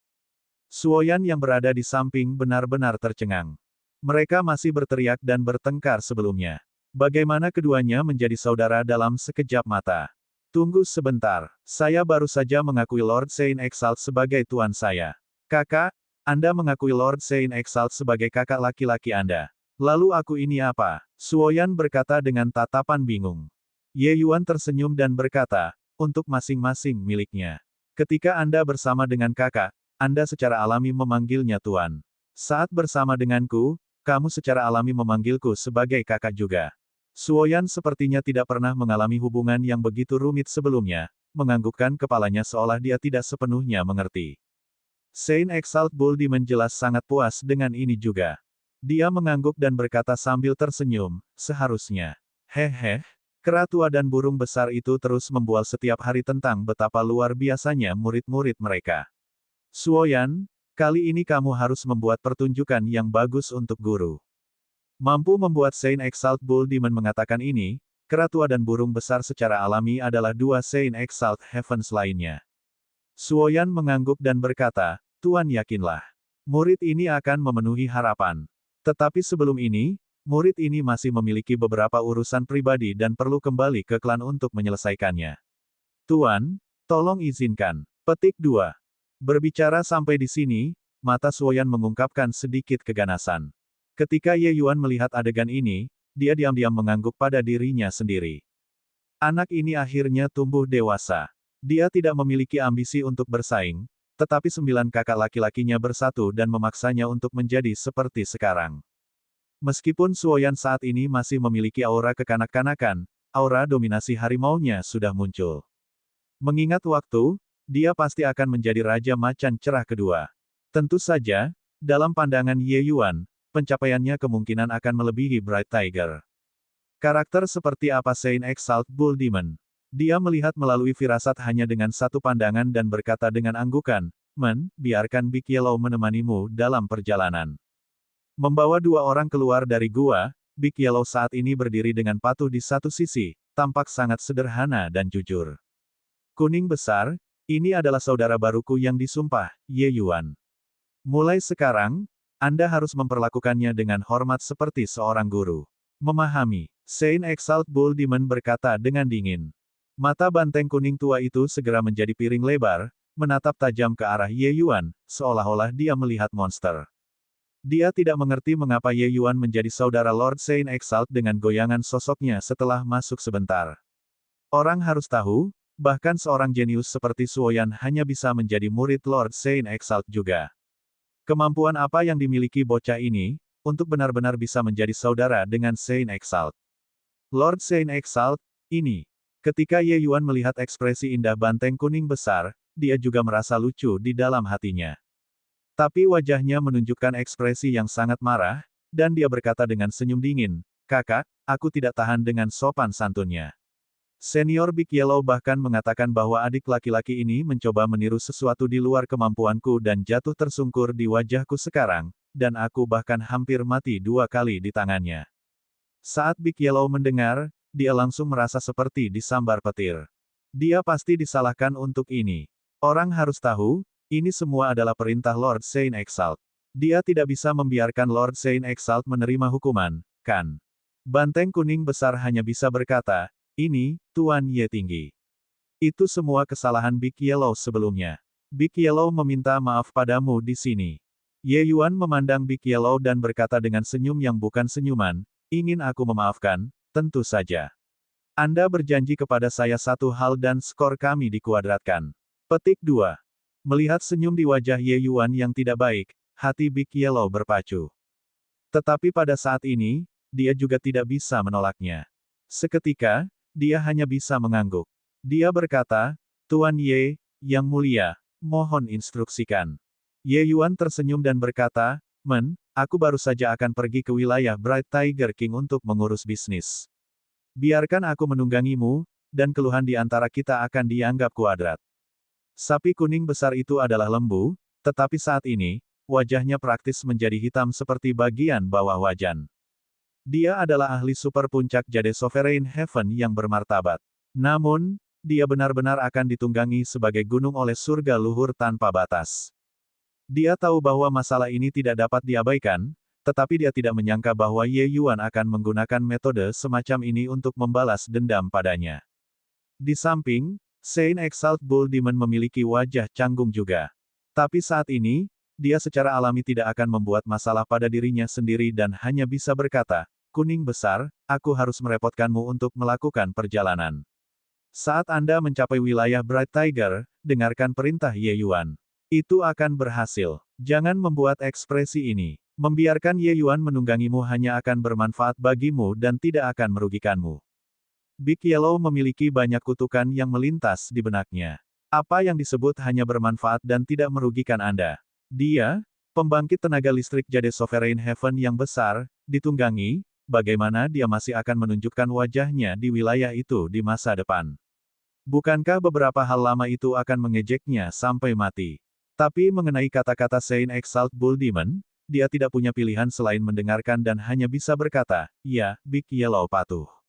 Suoyan yang berada di samping benar-benar tercengang. Mereka masih berteriak dan bertengkar sebelumnya. Bagaimana keduanya menjadi saudara dalam sekejap mata? Tunggu sebentar, saya baru saja mengakui Lord Saint Exalt sebagai tuan saya. Kakak, Anda mengakui Lord Saint Exalt sebagai kakak laki-laki Anda. Lalu aku ini apa? Suoyan berkata dengan tatapan bingung. Ye Yuan tersenyum dan berkata, untuk masing-masing miliknya. Ketika Anda bersama dengan kakak, Anda secara alami memanggilnya tuan. Saat bersama denganku, kamu secara alami memanggilku sebagai kakak juga. Suoyan sepertinya tidak pernah mengalami hubungan yang begitu rumit sebelumnya, menganggukkan kepalanya seolah dia tidak sepenuhnya mengerti. Saint Exalt Bull Demon jelas sangat puas dengan ini juga. Dia mengangguk dan berkata sambil tersenyum, seharusnya. Hehe, kera tua dan burung besar itu terus membual setiap hari tentang betapa luar biasanya murid-murid mereka. Suoyan, kali ini kamu harus membuat pertunjukan yang bagus untuk guru. Mampu membuat Saint Exalt Bull Demon mengatakan ini, kera tua dan burung besar secara alami adalah dua Saint Exalt Heavens lainnya. Suoyan mengangguk dan berkata, Tuan yakinlah. Murid ini akan memenuhi harapan. Tetapi sebelum ini, murid ini masih memiliki beberapa urusan pribadi dan perlu kembali ke klan untuk menyelesaikannya. Tuan, tolong izinkan. Petik 2. Berbicara sampai di sini, mata Suoyan mengungkapkan sedikit keganasan. Ketika Ye Yuan melihat adegan ini, dia diam-diam mengangguk pada dirinya sendiri. Anak ini akhirnya tumbuh dewasa. Dia tidak memiliki ambisi untuk bersaing, tetapi 9 kakak laki-lakinya bersatu dan memaksanya untuk menjadi seperti sekarang. Meskipun Suoyan saat ini masih memiliki aura kekanak-kanakan, aura dominasi harimaunya sudah muncul. Mengingat waktu, dia pasti akan menjadi Raja Macan Cerah kedua. Tentu saja, dalam pandangan Ye Yuan, pencapaiannya kemungkinan akan melebihi Bright Tiger. Karakter seperti apa Saint Exalt Bull Demon? Dia melihat melalui firasat hanya dengan satu pandangan dan berkata dengan anggukan, biarkan Big Yellow menemanimu dalam perjalanan. Membawa 2 orang keluar dari gua, Big Yellow saat ini berdiri dengan patuh di satu sisi, tampak sangat sederhana dan jujur. Kuning besar, ini adalah saudara baruku yang disumpah, Ye Yuan. Mulai sekarang, Anda harus memperlakukannya dengan hormat seperti seorang guru. Memahami, Saint Exalt Bull Demon berkata dengan dingin. Mata banteng kuning tua itu segera menjadi piring lebar, menatap tajam ke arah Ye Yuan, seolah-olah dia melihat monster. Dia tidak mengerti mengapa Ye Yuan menjadi saudara Lord Saint Exalt dengan goyangan sosoknya setelah masuk sebentar. Orang harus tahu, bahkan seorang jenius seperti Suoyan hanya bisa menjadi murid Lord Saint Exalt juga. Kemampuan apa yang dimiliki bocah ini, untuk benar-benar bisa menjadi saudara dengan Saint Exalt? Lord Saint Exalt, ini. Ketika Ye Yuan melihat ekspresi indah banteng kuning besar, dia juga merasa lucu di dalam hatinya. Tapi wajahnya menunjukkan ekspresi yang sangat marah, dan dia berkata dengan senyum dingin, Kakak, aku tidak tahan dengan sopan santunnya. Senior Big Yellow bahkan mengatakan bahwa adik laki-laki ini mencoba meniru sesuatu di luar kemampuanku dan jatuh tersungkur di wajahku sekarang, dan aku bahkan hampir mati 2 kali di tangannya. Saat Big Yellow mendengar, dia langsung merasa seperti disambar petir. Dia pasti disalahkan untuk ini. Orang harus tahu, ini semua adalah perintah Lord Saint Exalt. Dia tidak bisa membiarkan Lord Saint Exalt menerima hukuman, kan? Banteng kuning besar hanya bisa berkata, ini, Tuan Ye Tinggi. Itu semua kesalahan Big Yellow sebelumnya. Big Yellow meminta maaf padamu di sini. Ye Yuan memandang Big Yellow dan berkata dengan senyum yang bukan senyuman, ingin aku memaafkan, tentu saja. Anda berjanji kepada saya satu hal dan skor kami dikuadratkan. Petik 2. Melihat senyum di wajah Ye Yuan yang tidak baik, hati Big Yellow berpacu. Tetapi pada saat ini, dia juga tidak bisa menolaknya. Seketika, dia hanya bisa mengangguk. Dia berkata, Tuan Ye, yang mulia, mohon instruksikan. Ye Yuan tersenyum dan berkata, aku baru saja akan pergi ke wilayah Bright Tiger King untuk mengurus bisnis. Biarkan aku menunggangimu, dan keluhan di antara kita akan dianggap kuadrat. Sapi kuning besar itu adalah lembu, tetapi saat ini, wajahnya praktis menjadi hitam seperti bagian bawah wajan. Dia adalah ahli super puncak Jade Sovereign Heaven yang bermartabat. Namun, dia benar-benar akan ditunggangi sebagai gunung oleh surga luhur tanpa batas. Dia tahu bahwa masalah ini tidak dapat diabaikan, tetapi dia tidak menyangka bahwa Ye Yuan akan menggunakan metode semacam ini untuk membalas dendam padanya. Di samping, Saint Exalt Bull Demon memiliki wajah canggung juga. Tapi saat ini, dia secara alami tidak akan membuat masalah pada dirinya sendiri dan hanya bisa berkata, kuning besar, aku harus merepotkanmu untuk melakukan perjalanan. Saat Anda mencapai wilayah Bright Tiger, dengarkan perintah Ye Yuan. Itu akan berhasil. Jangan membuat ekspresi ini. Membiarkan Ye Yuan menunggangimu hanya akan bermanfaat bagimu dan tidak akan merugikanmu. Big Yellow memiliki banyak kutukan yang melintas di benaknya. Apa yang disebut hanya bermanfaat dan tidak merugikan Anda? Dia, pembangkit tenaga listrik Jade Sovereign Heaven yang besar, ditunggangi, bagaimana dia masih akan menunjukkan wajahnya di wilayah itu di masa depan. Bukankah beberapa hal lama itu akan mengejeknya sampai mati? Tapi mengenai kata-kata Saint Exalt Bull Demon, dia tidak punya pilihan selain mendengarkan dan hanya bisa berkata, ya, Big Yellow patuh.